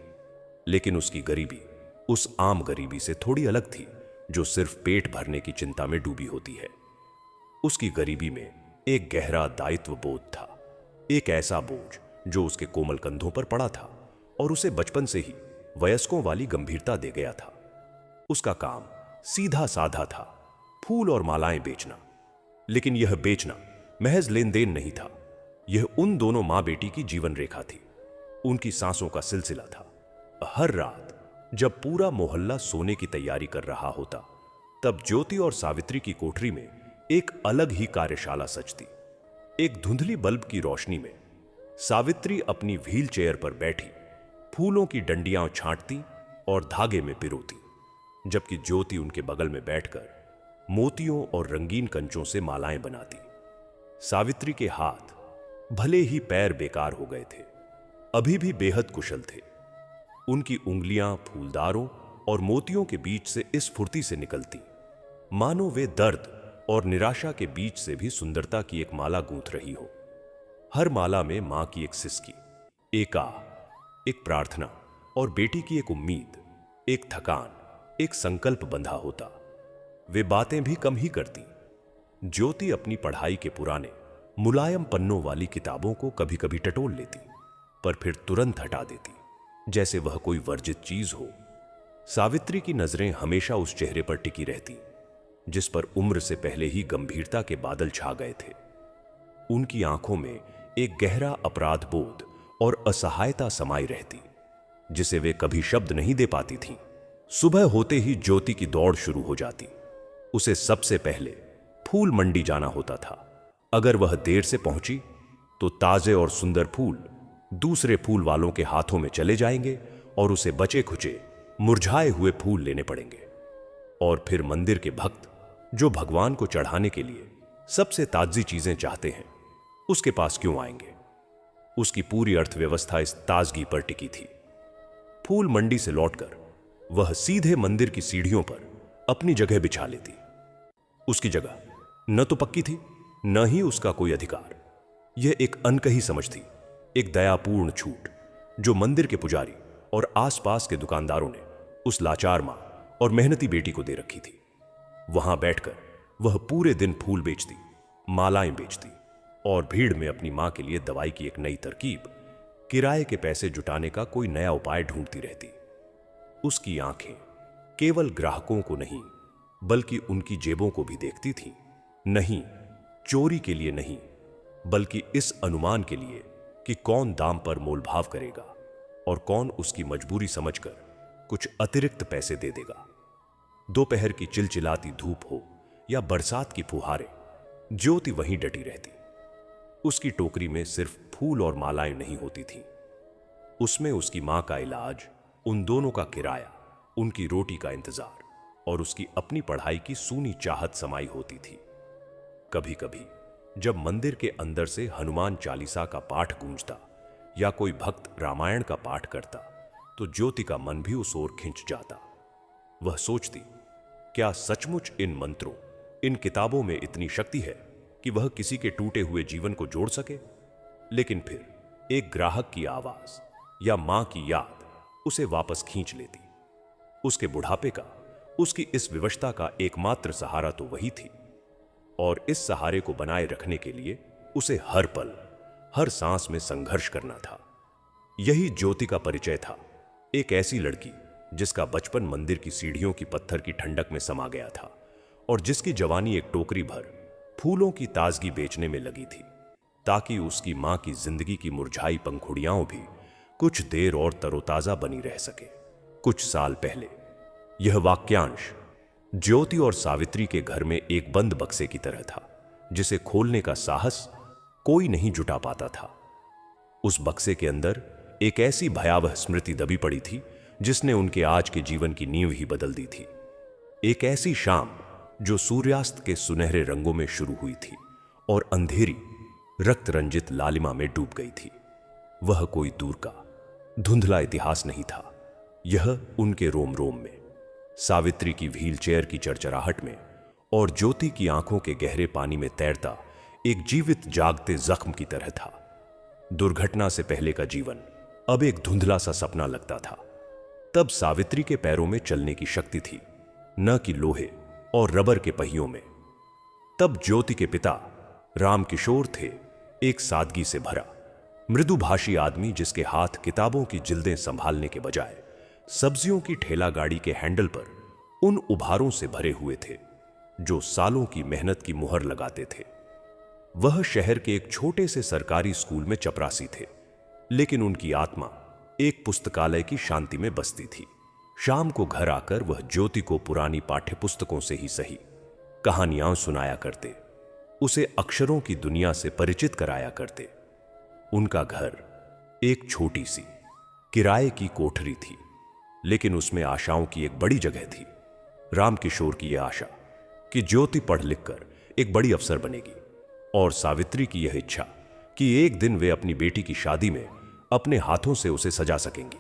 लेकिन उसकी गरीबी उस आम गरीबी से थोड़ी अलग थी जो सिर्फ पेट भरने की चिंता में डूबी होती है। उसकी गरीबी में एक गहरा दायित्व बोध था, एक ऐसा बोझ जो उसके कोमल कंधों पर पड़ा था और उसे बचपन से ही वयस्कों वाली गंभीरता दे गया था। उसका काम सीधा साधा था, फूल और मालाएं बेचना। लेकिन यह बेचना महज लेन देन नहीं था, यह उन दोनों मां बेटी की जीवन रेखा थी, उनकी सांसों का सिलसिला था। हर रात जब पूरा मोहल्ला सोने की तैयारी कर रहा होता, तब ज्योति और सावित्री की कोठरी में एक अलग ही कार्यशाला सजती। एक धुंधली बल्ब की रोशनी में सावित्री अपनी व्हील चेयर पर बैठी फूलों की डंडियां छांटती और धागे में पिरोती, जबकि ज्योति उनके बगल में बैठकर मोतियों और रंगीन कंचों से मालाएं बनाती। सावित्री के हाथ भले ही पैर बेकार हो गए थे, अभी भी बेहद कुशल थे। उनकी उंगलियां फूलदारों और मोतियों के बीच से इस फुर्ती से निकलती, मानो वे दर्द और निराशा के बीच से भी सुंदरता की एक माला गूंथ रही हो। हर माला में मां की एक सिसकी, एक आह, एक प्रार्थना और बेटी की एक उम्मीद, एक थकान, एक संकल्प बंधा होता। वे बातें भी कम ही करती। ज्योति अपनी पढ़ाई के पुराने मुलायम पन्नों वाली किताबों को कभी कभी टटोल लेती, पर फिर तुरंत हटा देती, जैसे वह कोई वर्जित चीज हो। सावित्री की नजरें हमेशा उस चेहरे पर टिकी रहती, जिस पर उम्र से पहले ही गंभीरता के बादल छा गए थे। उनकी आंखों में एक गहरा अपराध बोध और असहायता समाई रहती, जिसे वे कभी शब्द नहीं दे पाती थीं। सुबह होते ही ज्योति की दौड़ शुरू हो जाती। उसे सबसे पहले फूल मंडी जाना होता था। अगर वह देर से पहुंची तो ताजे और सुंदर फूल दूसरे फूल वालों के हाथों में चले जाएंगे और उसे बचे खुचे मुरझाए हुए फूल लेने पड़ेंगे। और फिर मंदिर के भक्त, जो भगवान को चढ़ाने के लिए सबसे ताजी चीजें चाहते हैं, उसके पास क्यों आएंगे? उसकी पूरी अर्थव्यवस्था इस ताजगी पर टिकी थी। फूल मंडी से लौटकर वह सीधे मंदिर की सीढ़ियों पर अपनी जगह बिछा लेती। उसकी जगह न तो पक्की थी, न ही उसका कोई अधिकार। यह एक अनकही समझ थी, एक दयापूर्ण छूट जो मंदिर के पुजारी और आसपास के दुकानदारों ने उस लाचार मां और मेहनती बेटी को दे रखी थी। वहां बैठकर वह पूरे दिन फूल बेचती, मालाएं बेचती और भीड़ में अपनी मां के लिए दवाई की एक नई तरकीब, किराए के पैसे जुटाने का कोई नया उपाय ढूंढती रहती। उसकी आंखें केवल ग्राहकों को नहीं, बल्कि उनकी जेबों को भी देखती थीं। नहीं चोरी के लिए नहीं, बल्कि इस अनुमान के लिए कि कौन दाम पर मोलभाव करेगा और कौन उसकी मजबूरी समझकर कुछ अतिरिक्त पैसे दे देगा। दोपहर की चिलचिलाती धूप हो या बरसात की फुहारें, ज्योति वहीं डटी रहती। उसकी टोकरी में सिर्फ फूल और मालाएं नहीं होती थीं, उसमें उसकी मां का इलाज, उन दोनों का किराया, उनकी रोटी का इंतजार और उसकी अपनी पढ़ाई की सूनी चाहत समाई होती थी। कभी कभी जब मंदिर के अंदर से हनुमान चालीसा का पाठ गूंजता या कोई भक्त रामायण का पाठ करता, तो ज्योति का मन भी उस ओर खिंच जाता। वह सोचती, क्या सचमुच इन मंत्रों, इन किताबों में इतनी शक्ति है कि वह किसी के टूटे हुए जीवन को जोड़ सके? लेकिन फिर एक ग्राहक की आवाज या मां की याद उसे वापस खींच लेती। उसके बुढ़ापे का, उसकी इस विवशता का एकमात्र सहारा तो वही थी, और इस सहारे को बनाए रखने के लिए उसे हर पल, हर सांस में संघर्ष करना था। यही ज्योति का परिचय था, एक ऐसी लड़की जिसका बचपन मंदिर की सीढ़ियों की पत्थर की ठंडक में समा गया था और जिसकी जवानी एक टोकरी भर फूलों की ताजगी बेचने में लगी थी, ताकि उसकी मां की जिंदगी की मुरझाई पंखुड़ियां भी कुछ देर और तरोताजा बनी रह सके। कुछ साल पहले यह वाक्यांश ज्योति और सावित्री के घर में एक बंद बक्से की तरह था, जिसे खोलने का साहस कोई नहीं जुटा पाता था। उस बक्से के अंदर एक ऐसी भयावह स्मृति दबी पड़ी थी जिसने उनके आज के जीवन की नींव ही बदल दी थी। एक ऐसी शाम जो सूर्यास्त के सुनहरे रंगों में शुरू हुई थी और अंधेरी रक्त रंजित लालिमा में डूब गई थी। वह कोई दूर का धुंधला इतिहास नहीं था, यह उनके रोम रोम में, सावित्री की व्हील चेयर की चरचराहट में और ज्योति की आंखों के गहरे पानी में तैरता एक जीवित जागते जख्म की तरह था। दुर्घटना से पहले का जीवन अब एक धुंधला सा सपना लगता था। तब सावित्री के पैरों में चलने की शक्ति थी, न कि लोहे और रबर के पहियों में। तब ज्योति के पिता राम किशोर थे, एक सादगी से भरा मृदुभाषी आदमी जिसके हाथ किताबों की जिल्दें संभालने के बजाय सब्जियों की ठेला गाड़ी के हैंडल पर उन उभारों से भरे हुए थे जो सालों की मेहनत की मुहर लगाते थे। वह शहर के एक छोटे से सरकारी स्कूल में चपरासी थे, लेकिन उनकी आत्मा एक पुस्तकालय की शांति में बसती थी। शाम को घर आकर वह ज्योति को पुरानी पाठ्य पुस्तकों से ही सही कहानियां सुनाया करते, उसे अक्षरों की दुनिया से परिचित कराया करते। उनका घर एक छोटी सी किराए की कोठरी थी, लेकिन उसमें आशाओं की एक बड़ी जगह थी। राम किशोर की यह आशा कि ज्योति पढ़ लिखकर एक बड़ी अफसर बनेगी, और सावित्री की यह इच्छा कि एक दिन वे अपनी बेटी की शादी में अपने हाथों से उसे सजा सकेंगी।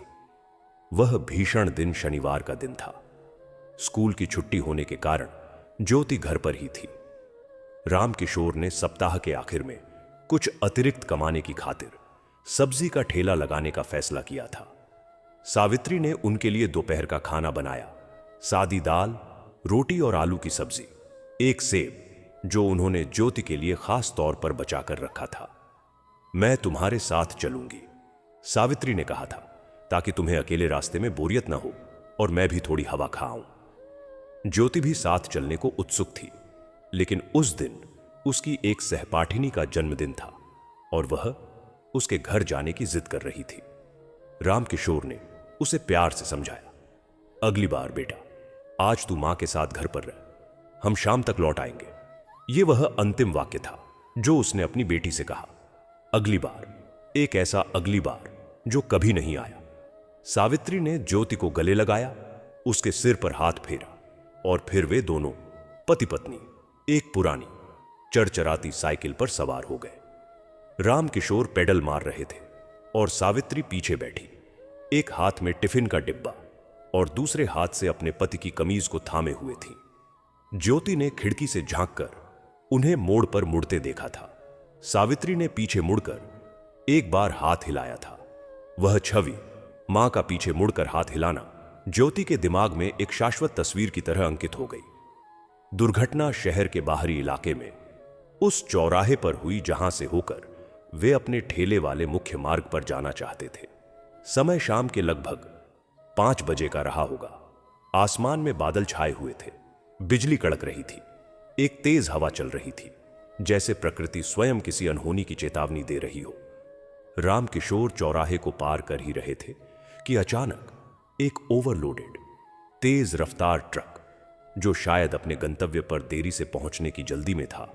वह भीषण दिन शनिवार का दिन था। स्कूल की छुट्टी होने के कारण ज्योति घर पर ही थी। राम किशोर ने सप्ताह के आखिर में कुछ अतिरिक्त कमाने की खातिर सब्जी का ठेला लगाने का फैसला किया था। सावित्री ने उनके लिए दोपहर का खाना बनाया, सादी दाल, रोटी और आलू की सब्जी, एक सेब जो उन्होंने ज्योति के लिए खास तौर पर बचाकर रखा था। मैं तुम्हारे साथ चलूंगी, सावित्री ने कहा था, ताकि तुम्हें अकेले रास्ते में बोरियत ना हो और मैं भी थोड़ी हवा खाऊं। ज्योति भी साथ चलने को उत्सुक थी, लेकिन उस दिन उसकी एक सहपाठिनी का जन्मदिन था और वह उसके घर जाने की जिद कर रही थी। राम किशोर ने उसे प्यार से समझाया, अगली बार बेटा, आज तू मां के साथ घर पर रह, हम शाम तक लौट आएंगे। यह वह अंतिम वाक्य था जो उसने अपनी बेटी से कहा। अगली बार, एक ऐसा अगली बार जो कभी नहीं आया। सावित्री ने ज्योति को गले लगाया, उसके सिर पर हाथ फेरा और फिर वे दोनों पति पत्नी एक पुरानी चरचराती साइकिल पर सवार हो गए। राम किशोर पेडल मार रहे थे और सावित्री पीछे बैठी, एक हाथ में टिफिन का डिब्बा और दूसरे हाथ से अपने पति की कमीज को थामे हुए थी। ज्योति ने खिड़की से झांककर उन्हें मोड़ पर मुड़ते देखा था। सावित्री ने पीछे मुड़कर एक बार हाथ हिलाया था। वह छवि, मां का पीछे मुड़कर हाथ हिलाना, ज्योति के दिमाग में एक शाश्वत तस्वीर की तरह अंकित हो गई। दुर्घटना शहर के बाहरी इलाके में उस चौराहे पर हुई जहां से होकर वे अपने ठेले वाले मुख्य मार्ग पर जाना चाहते थे। समय शाम के लगभग 5 बजे का रहा होगा। आसमान में बादल छाए हुए थे, बिजली कड़क रही थी, एक तेज हवा चल रही थी, जैसे प्रकृति स्वयं किसी अनहोनी की चेतावनी दे रही हो। राम किशोर चौराहे को पार कर ही रहे थे कि अचानक एक ओवरलोडेड तेज रफ्तार ट्रक, जो शायद अपने गंतव्य पर देरी से पहुंचने की जल्दी में था,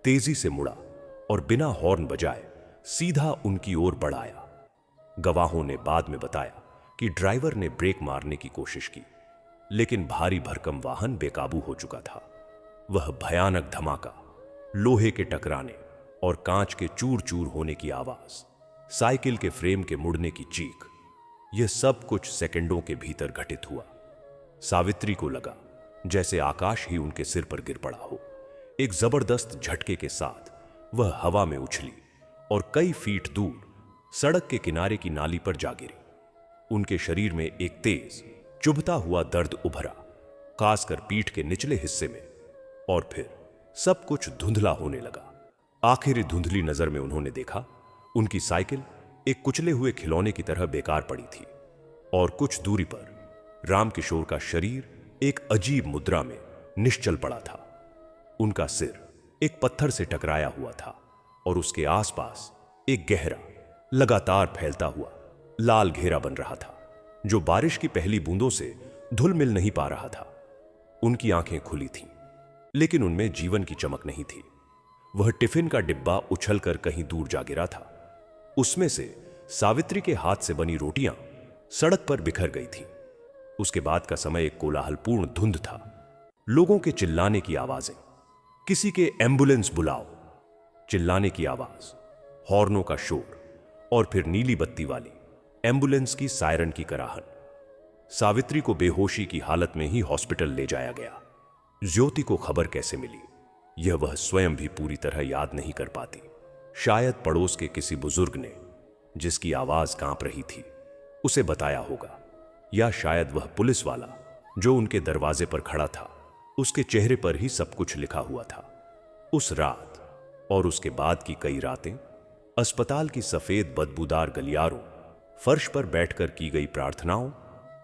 तेजी से मुड़ा और बिना हॉर्न बजाए सीधा उनकी ओर बढ़ आया। गवाहों ने बाद में बताया कि ड्राइवर ने ब्रेक मारने की कोशिश की, लेकिन भारी भरकम वाहन बेकाबू हो चुका था। वह भयानक धमाका, लोहे के टकराने और कांच के चूर चूर होने की आवाज, साइकिल के फ्रेम के मुड़ने की चीख, यह सब कुछ सेकंडों के भीतर घटित हुआ। सावित्री को लगा जैसे आकाश ही उनके सिर पर गिर पड़ा हो। एक जबरदस्त झटके के साथ वह हवा में उछली और कई फीट दूर सड़क के किनारे की नाली पर जा गिरी। उनके शरीर में एक तेज चुभता हुआ दर्द उभरा, खासकर पीठ के निचले हिस्से में, और फिर सब कुछ धुंधला होने लगा। आखिरी धुंधली नजर में उन्होंने देखा उनकी साइकिल एक कुचले हुए खिलौने की तरह बेकार पड़ी थी और कुछ दूरी पर रामकिशोर का शरीर एक अजीब मुद्रा में निश्चल पड़ा था। उनका सिर एक पत्थर से टकराया हुआ था और उसके आसपास एक गहरा, लगातार फैलता हुआ लाल घेरा बन रहा था, जो बारिश की पहली बूंदों से धुल मिल नहीं पा रहा था। उनकी आंखें खुली थीं, लेकिन उनमें जीवन की चमक नहीं थी। वह टिफिन का डिब्बा उछलकर कहीं दूर जा गिरा था। उसमें से सावित्री के हाथ से बनी रोटियां सड़क पर बिखर गई थीं। उसके बाद का समय एक कोलाहलपूर्ण धुंध था। लोगों के चिल्लाने की आवाजें, किसी के एम्बुलेंस बुलाओ चिल्लाने की आवाज, हॉर्नों का शोर और फिर नीली बत्ती वाली एम्बुलेंस की सायरन की कराहन। सावित्री को बेहोशी की हालत में ही हॉस्पिटल ले जाया गया। ज्योति को खबर कैसे मिली, यह वह स्वयं भी पूरी तरह याद नहीं कर पाती। शायद पड़ोस के किसी बुजुर्ग ने, जिसकी आवाज कांप रही थी, उसे बताया होगा, या शायद वह पुलिस वाला जो उनके दरवाजे पर खड़ा था, उसके चेहरे पर ही सब कुछ लिखा हुआ था। उस रात और उसके बाद की कई रातें अस्पताल की सफेद बदबूदार गलियारों, फर्श पर बैठकर की गई प्रार्थनाओं,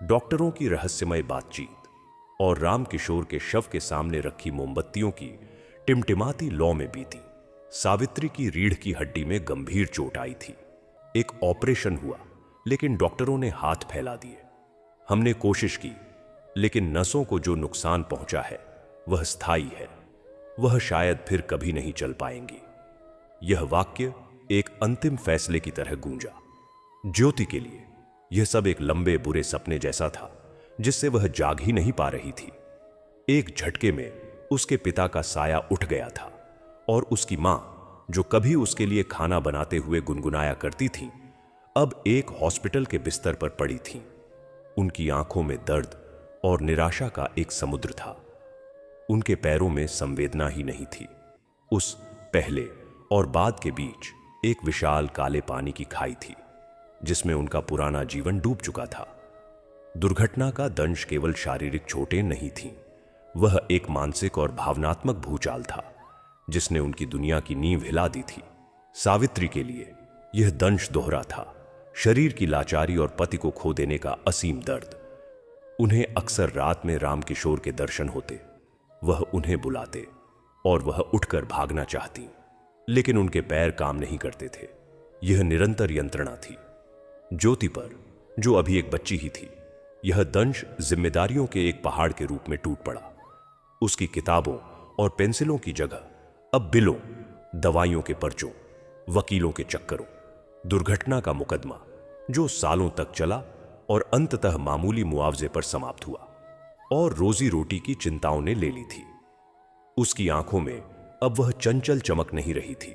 डॉक्टरों की रहस्यमय बातचीत और रामकिशोर के शव के सामने रखी मोमबत्तियों की टिमटिमाती लौ में बीती। सावित्री की रीढ़ की हड्डी में गंभीर चोट आई थी। एक ऑपरेशन हुआ, लेकिन डॉक्टरों ने हाथ फैला दिए। हमने कोशिश की, लेकिन नसों को जो नुकसान पहुंचा है वह स्थायी है। वह शायद फिर कभी नहीं चल पाएंगी। यह वाक्य एक अंतिम फैसले की तरह गूंजा। ज्योति के लिए यह सब एक लंबे बुरे सपने जैसा था, जिससे वह जाग ही नहीं पा रही थी। एक झटके में उसके पिता का साया उठ गया था और उसकी मां, जो कभी उसके लिए खाना बनाते हुए गुनगुनाया करती थी, अब एक हॉस्पिटल के बिस्तर पर पड़ी थीं। उनकी आंखों में दर्द और निराशा का एक समुद्र था। उनके पैरों में संवेदना ही नहीं थी। उस पहले और बाद के बीच एक विशाल काले पानी की खाई थी, जिसमें उनका पुराना जीवन डूब चुका था। दुर्घटना का दंश केवल शारीरिक चोटें नहीं थीं, वह एक मानसिक और भावनात्मक भूचाल था, जिसने उनकी दुनिया की नींव हिला दी थी। सावित्री के लिए यह दंश दोहरा था, शरीर की लाचारी और पति को खो देने का असीम दर्द। उन्हें अक्सर रात में रामकिशोर के दर्शन होते। वह उन्हें बुलाते और वह उठकर भागना चाहती, लेकिन उनके पैर काम नहीं करते थे। यह निरंतर यंत्रणा थी। ज्योति पर, जो अभी एक बच्ची ही थी, यह दंश जिम्मेदारियों के एक पहाड़ के रूप में टूट पड़ा। उसकी किताबों और पेंसिलों की जगह अब बिलों, दवाइयों के पर्चों, वकीलों के चक्करों, दुर्घटना का मुकदमा जो सालों तक चला और अंततः मामूली मुआवजे पर समाप्त हुआ, और रोजी रोटी की चिंताओं ने ले ली थी। उसकी आंखों में अब वह चंचल चमक नहीं रही थी।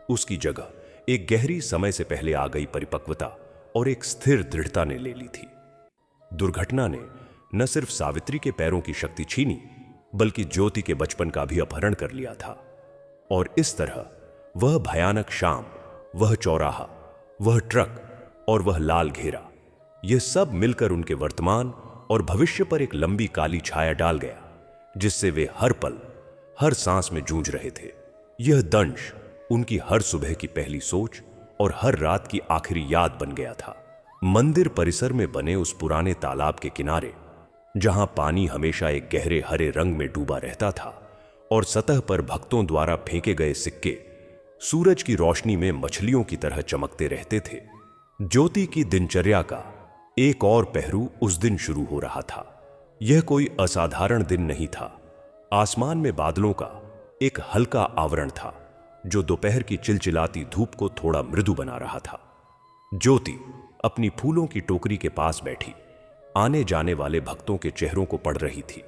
उसकी जगह एक गहरी, समय से पहले आ गई परिपक्वता और एक स्थिर दृढ़ता ने ले ली थी। दुर्घटना ने न सिर्फ सावित्री के पैरों की शक्ति छीनी, बल्कि ज्योति के बचपन का भी अपहरण कर लिया था। और इस तरह वह भयानक शाम, वह चौराहा, वह ट्रक और वह लाल घेरा, यह सब मिलकर उनके वर्तमान और भविष्य पर एक लंबी काली छाया डाल गया, जिससे वे हर पल, हर सांस में जूझ रहे थे। यह दंश उनकी हर सुबह की पहली सोच और हर रात की आखिरी याद बन गया था। मंदिर परिसर में बने उस पुराने तालाब के किनारे, जहां पानी हमेशा एक गहरे हरे रंग में डूबा रहता था और सतह पर भक्तों द्वारा फेंके गए सिक्के सूरज की रोशनी में मछलियों की तरह चमकते रहते थे, ज्योति की दिनचर्या का एक और पहलू उस दिन शुरू हो रहा था। यह कोई असाधारण दिन नहीं था। आसमान में बादलों का एक हल्का आवरण था, जो दोपहर की चिलचिलाती धूप को थोड़ा मृदु बना रहा था। ज्योति अपनी फूलों की टोकरी के पास बैठी आने जाने वाले भक्तों के चेहरों को पढ़ रही थी।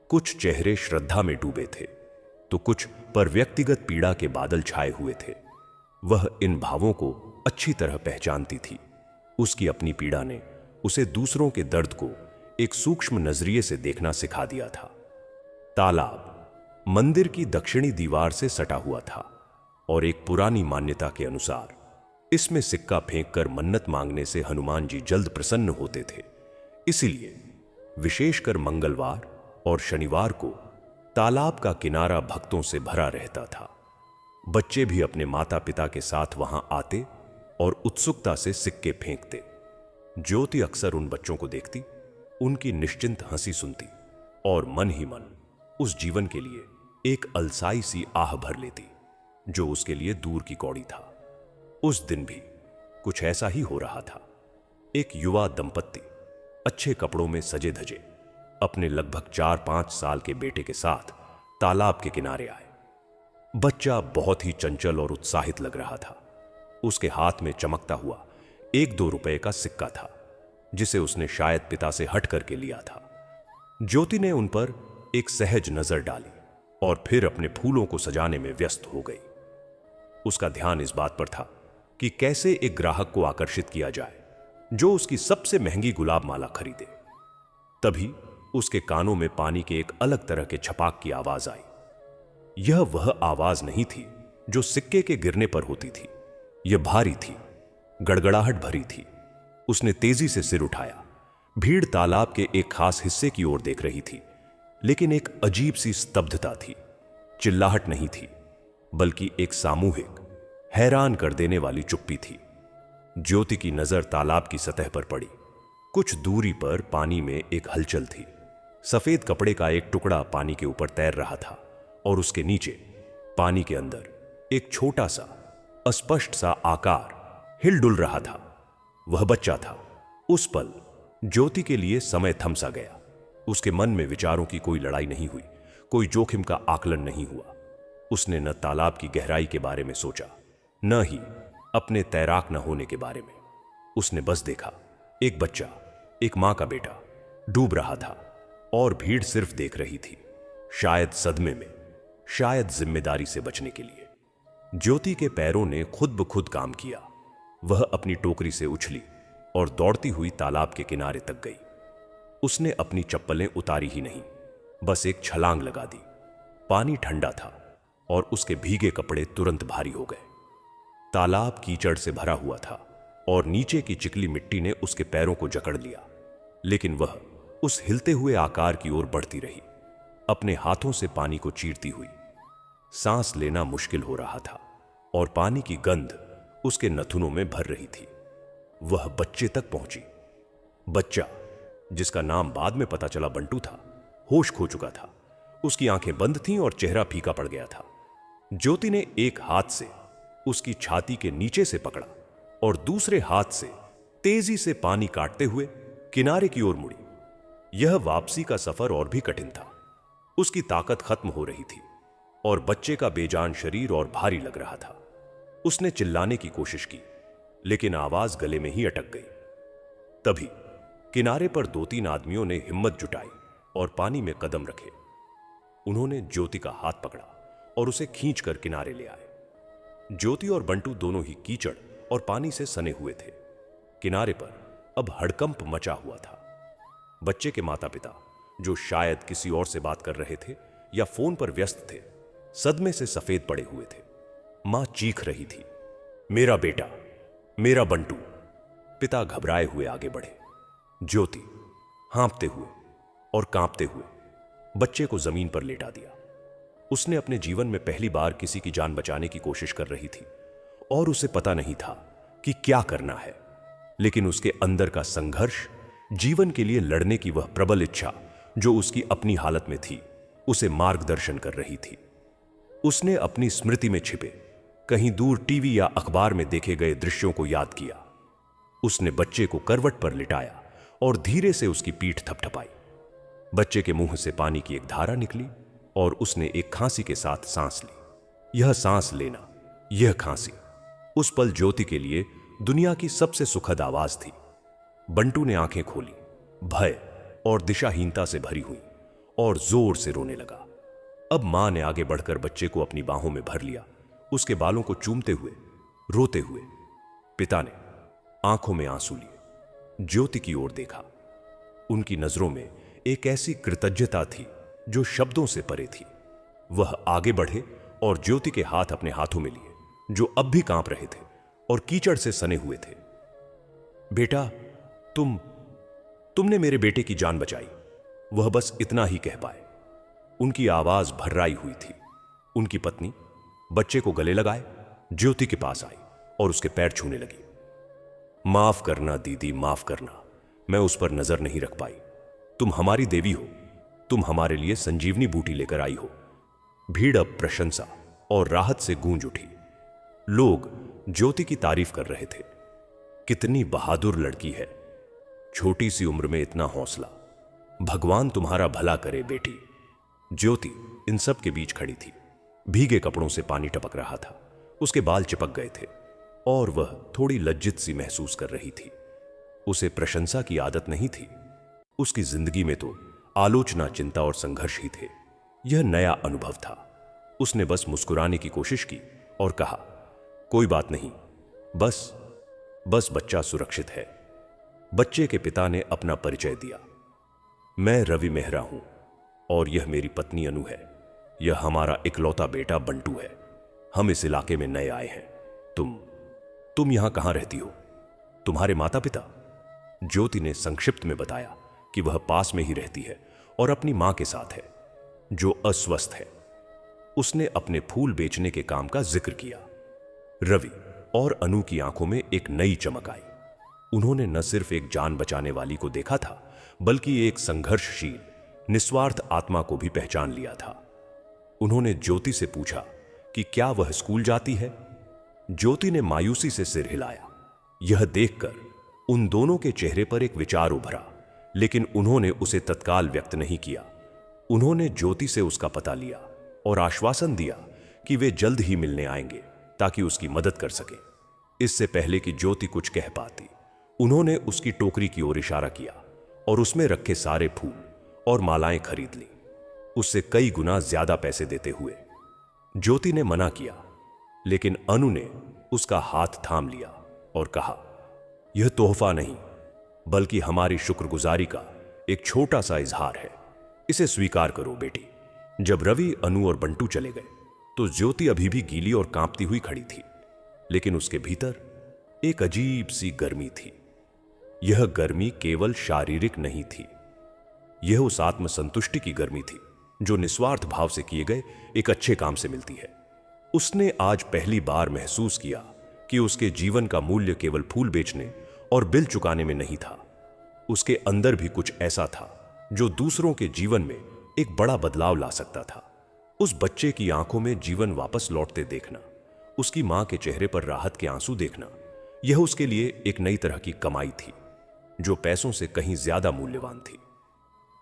कुछ चेहरे श्रद्धा में डूबे थे, तो कुछ पर व्यक्तिगत पीड़ा के बादल छाए हुए थे। वह इन भावों को अच्छी तरह पहचानती थी। उसकी अपनी पीड़ा ने उसे दूसरों के दर्द को एक सूक्ष्म नजरिए से देखना सिखा दिया था। तालाब मंदिर की दक्षिणी दीवार से सटा हुआ था और एक पुरानी मान्यता के अनुसार इसमें सिक्का फेंककर मन्नत मांगने से हनुमान जी जल्द प्रसन्न होते थे। इसलिए विशेषकर मंगलवार और शनिवार को तालाब का किनारा भक्तों से भरा रहता था। बच्चे भी अपने माता पिता के साथ वहां आते और उत्सुकता से सिक्के फेंकते। ज्योति अक्सर उन बच्चों को देखती उनकी निश्चिंत हंसी सुनती और मन ही मन उस जीवन के लिए एक अलसाई सी आह भर लेती जो उसके लिए दूर की कौड़ी था। उस दिन भी कुछ ऐसा ही हो रहा था। एक युवा दंपत्ति अच्छे कपड़ों में सजे धजे अपने लगभग 4-5 साल के बेटे के साथ तालाब के किनारे आए। बच्चा बहुत ही चंचल और उत्साहित लग रहा था। उसके हाथ में चमकता हुआ 1-2 रुपए का सिक्का था जिसे उसने शायद पिता से हट करके लिया था। ज्योति ने उन पर एक सहज नजर डाली और फिर अपने फूलों को सजाने में व्यस्त हो गई। उसका ध्यान इस बात पर था कि कैसे एक ग्राहक को आकर्षित किया जाए जो उसकी सबसे महंगी गुलाब माला खरीदे। तभी उसके कानों में पानी के एक अलग तरह के छपाक की आवाज आई। यह वह आवाज नहीं थी जो सिक्के के गिरने पर होती थी। यह भारी थी, गड़गड़ाहट भरी थी। उसने तेजी से सिर उठाया। भीड़ तालाब के एक खास हिस्से की ओर देख रही थी, लेकिन एक अजीब सी स्तब्धता थी। चिल्लाहट नहीं थी, बल्कि एक सामूहिक, हैरान कर देने वाली चुप्पी थी। ज्योति की नजर तालाब की सतह पर पड़ी। कुछ दूरी पर पानी में एक हलचल थी। सफेद कपड़े का एक टुकड़ा पानी के ऊपर तैर रहा था और उसके नीचे पानी के अंदर एक छोटा सा अस्पष्ट सा आकार हिलडुल रहा था। वह बच्चा था। उस पल ज्योति के लिए समय थम सा गया। उसके मन में विचारों की कोई लड़ाई नहीं हुई, कोई जोखिम का आकलन नहीं हुआ। उसने न तालाब की गहराई के बारे में सोचा, न ही अपने तैराक न होने के बारे में। उसने बस देखा, एक बच्चा, एक मां का बेटा डूब रहा था और भीड़ सिर्फ देख रही थी, शायद सदमे में, शायद जिम्मेदारी से बचने के लिए। ज्योति के पैरों ने खुद ब खुद काम किया। वह अपनी टोकरी से उछली और दौड़ती हुई तालाब के किनारे तक गई। उसने अपनी चप्पलें उतारी ही नहीं, बस एक छलांग लगा दी। पानी ठंडा था और उसके भीगे कपड़े तुरंत भारी हो गए। तालाब कीचड़ से भरा हुआ था और नीचे की चिकनी मिट्टी ने उसके पैरों को जकड़ लिया, लेकिन वह उस हिलते हुए आकार की ओर बढ़ती रही, अपने हाथों से पानी को चीरती हुई। सांस लेना मुश्किल हो रहा था और पानी की गंध उसके नथुनों में भर रही थी। वह बच्चे तक पहुंची। बच्चा, जिसका नाम बाद में पता चला बंटू था, होश खो चुका था। उसकी आंखें बंद थीं और चेहरा फीका पड़ गया था। ज्योति ने एक हाथ से उसकी छाती के नीचे से पकड़ा और दूसरे हाथ से तेजी से पानी काटते हुए किनारे की ओर मुड़ी। यह वापसी का सफर और भी कठिन था। उसकी ताकत खत्म हो रही थी और बच्चे का बेजान शरीर और भारी लग रहा था। उसने चिल्लाने की कोशिश की, लेकिन आवाज गले में ही अटक गई। तभी किनारे पर 2-3 आदमियों ने हिम्मत जुटाई और पानी में कदम रखे। उन्होंने ज्योति का हाथ पकड़ा और उसे खींचकर किनारे ले आए। ज्योति और बंटू दोनों ही कीचड़ और पानी से सने हुए थे। किनारे पर अब हड़कंप मचा हुआ था। बच्चे के माता पिता, जो शायद किसी और से बात कर रहे थे या फोन पर व्यस्त थे, सदमे से सफेद पड़े हुए थे। मां चीख रही थी, मेरा बेटा, मेरा बंटू। पिता घबराए हुए आगे बढ़े। ज्योति हाँफते हुए और कांपते हुए बच्चे को जमीन पर लेटा दिया। उसने अपने जीवन में पहली बार किसी की जान बचाने की कोशिश कर रही थी और उसे पता नहीं था कि क्या करना है, लेकिन उसके अंदर का संघर्ष, जीवन के लिए लड़ने की वह प्रबल इच्छा जो उसकी अपनी हालत में थी, उसे मार्गदर्शन कर रही थी। उसने अपनी स्मृति में छिपे कहीं दूर टीवी या अखबार में देखे गए दृश्यों को याद किया। उसने बच्चे को करवट पर लिटाया और धीरे से उसकी पीठ थपथपाई। बच्चे के मुंह से पानी की एक धारा निकली और उसने एक खांसी के साथ सांस ली। यह सांस लेना, यह खांसी उस पल ज्योति के लिए दुनिया की सबसे सुखद आवाज थी। बंटू ने आंखें खोली, भय और दिशाहीनता से भरी हुई, और जोर से रोने लगा। अब मां ने आगे बढ़कर बच्चे को अपनी बाहों में भर लिया, उसके बालों को चूमते हुए, रोते हुए। पिता ने आंखों में आंसू लिए ज्योति की ओर देखा। उनकी नजरों में एक ऐसी कृतज्ञता थी जो शब्दों से परे थी। वह आगे बढ़े और ज्योति के हाथ अपने हाथों में लिए, जो अब भी कांप रहे थे और कीचड़ से सने हुए थे। बेटा, तुमने मेरे बेटे की जान बचाई। वह बस इतना ही कह पाए। उनकी आवाज भर्राई हुई थी। उनकी पत्नी बच्चे को गले लगाए ज्योति के पास आई और उसके पैर छूने लगी। माफ करना दीदी, माफ करना, मैं उस पर नजर नहीं रख पाई। तुम हमारी देवी हो, तुम हमारे लिए संजीवनी बूटी लेकर आई हो। भीड़ अब प्रशंसा और राहत से गूंज उठी। लोग ज्योति की तारीफ कर रहे थे। कितनी बहादुर लड़की है, छोटी सी उम्र में इतना हौसला। भगवान तुम्हारा भला करे बेटी। ज्योति इन सब के बीच खड़ी थी। भीगे कपड़ों से पानी टपक रहा था, उसके बाल चिपक गए थे और वह थोड़ी लज्जित सी महसूस कर रही थी। उसे प्रशंसा की आदत नहीं थी। उसकी जिंदगी में तो आलोचना, चिंता और संघर्ष ही थे। यह नया अनुभव था। उसने बस मुस्कुराने की कोशिश की और कहा, कोई बात नहीं, बस बच्चा सुरक्षित है। बच्चे के पिता ने अपना परिचय दिया। मैं रवि मेहरा हूं और यह मेरी पत्नी अनु है। यह हमारा इकलौता बेटा बंटू है। हम इस इलाके में नए आए हैं। तुम यहां कहां रहती हो? तुम्हारे माता पिता? ज्योति ने संक्षिप्त में बताया कि वह पास में ही रहती है और अपनी मां के साथ है, जो अस्वस्थ है। उसने अपने फूल बेचने के काम का जिक्र किया। रवि और अनु की आंखों में एक नई चमक आई। उन्होंने न सिर्फ एक जान बचाने वाली को देखा था, बल्कि एक संघर्षशील, निस्वार्थ आत्मा को भी पहचान लिया था। उन्होंने ज्योति से पूछा कि क्या वह स्कूल जाती है? ज्योति ने मायूसी से सिर हिलाया। यह देखकर उन दोनों के चेहरे पर एक विचार उभरा, लेकिन उन्होंने उसे तत्काल व्यक्त नहीं किया। उन्होंने ज्योति से उसका पता लिया और आश्वासन दिया कि वे जल्द ही मिलने आएंगे ताकि उसकी मदद कर सके। इससे पहले कि ज्योति कुछ कह पाती, उन्होंने उसकी टोकरी की ओर इशारा किया और उसमें रखे सारे फूल और मालाएं खरीद ली, उससे कई गुना ज्यादा पैसे देते हुए। ज्योति ने मना किया, लेकिन अनु ने उसका हाथ थाम लिया और कहा, यह तोहफा नहीं, बल्कि हमारी शुक्रगुजारी का एक छोटा सा इजहार है। इसे स्वीकार करो बेटी। जब रवि, अनु और बंटू चले गए तो ज्योति अभी भी गीली और कांपती हुई खड़ी थी, लेकिन उसके भीतर एक अजीब सी गर्मी थी। यह गर्मी केवल शारीरिक नहीं थी, यह उस आत्मसंतुष्टि की गर्मी थी जो निस्वार्थ भाव से किए गए एक अच्छे काम से मिलती है। उसने आज पहली बार महसूस किया कि उसके जीवन का मूल्य केवल फूल बेचने और बिल चुकाने में नहीं था। उसके अंदर भी कुछ ऐसा था जो दूसरों के जीवन में एक बड़ा बदलाव ला सकता था। उस बच्चे की आंखों में जीवन वापस लौटते देखना, उसकी मां के चेहरे पर राहत के आंसू देखना, यह उसके लिए एक नई तरह की कमाई थी जो पैसों से कहीं ज्यादा मूल्यवान थी।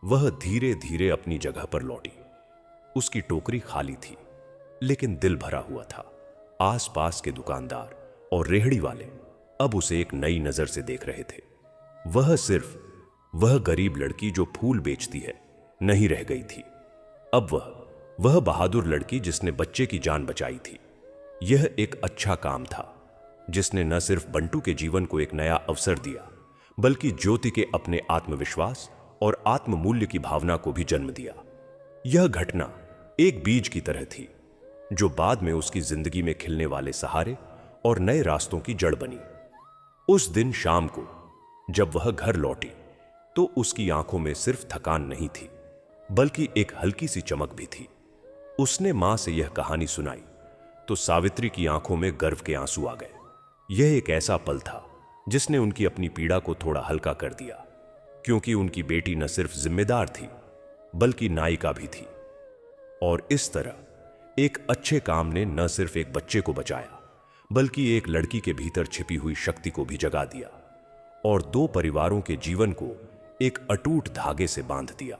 वह धीरे धीरे अपनी जगह पर लौटी। उसकी टोकरी खाली थी, लेकिन दिल भरा हुआ था। आसपास के दुकानदार और रेहड़ी वाले अब उसे एक नई नजर से देख रहे थे। वह सिर्फ वह गरीब लड़की जो फूल बेचती है नहीं रह गई थी। अब वह बहादुर लड़की जिसने बच्चे की जान बचाई थी। यह एक अच्छा काम था जिसने न सिर्फ बंटू के जीवन को एक नया अवसर दिया, बल्कि ज्योति के अपने आत्मविश्वास और आत्ममूल्य की भावना को भी जन्म दिया। यह घटना एक बीज की तरह थी जो बाद में उसकी जिंदगी में खिलने वाले सहारे और नए रास्तों की जड़ बनी। उस दिन शाम को जब वह घर लौटी तो उसकी आंखों में सिर्फ थकान नहीं थी, बल्कि एक हल्की सी चमक भी थी। उसने मां से यह कहानी सुनाई तो सावित्री की आंखों में गर्व के आंसू आ गए। यह एक ऐसा पल था जिसने उनकी अपनी पीड़ा को थोड़ा हल्का कर दिया, क्योंकि उनकी बेटी न सिर्फ जिम्मेदार थी बल्कि नायिका भी थी। और इस तरह एक अच्छे काम ने न सिर्फ एक बच्चे को बचाया, बल्कि एक लड़की के भीतर छिपी हुई शक्ति को भी जगा दिया और दो परिवारों के जीवन को एक अटूट धागे से बांध दिया।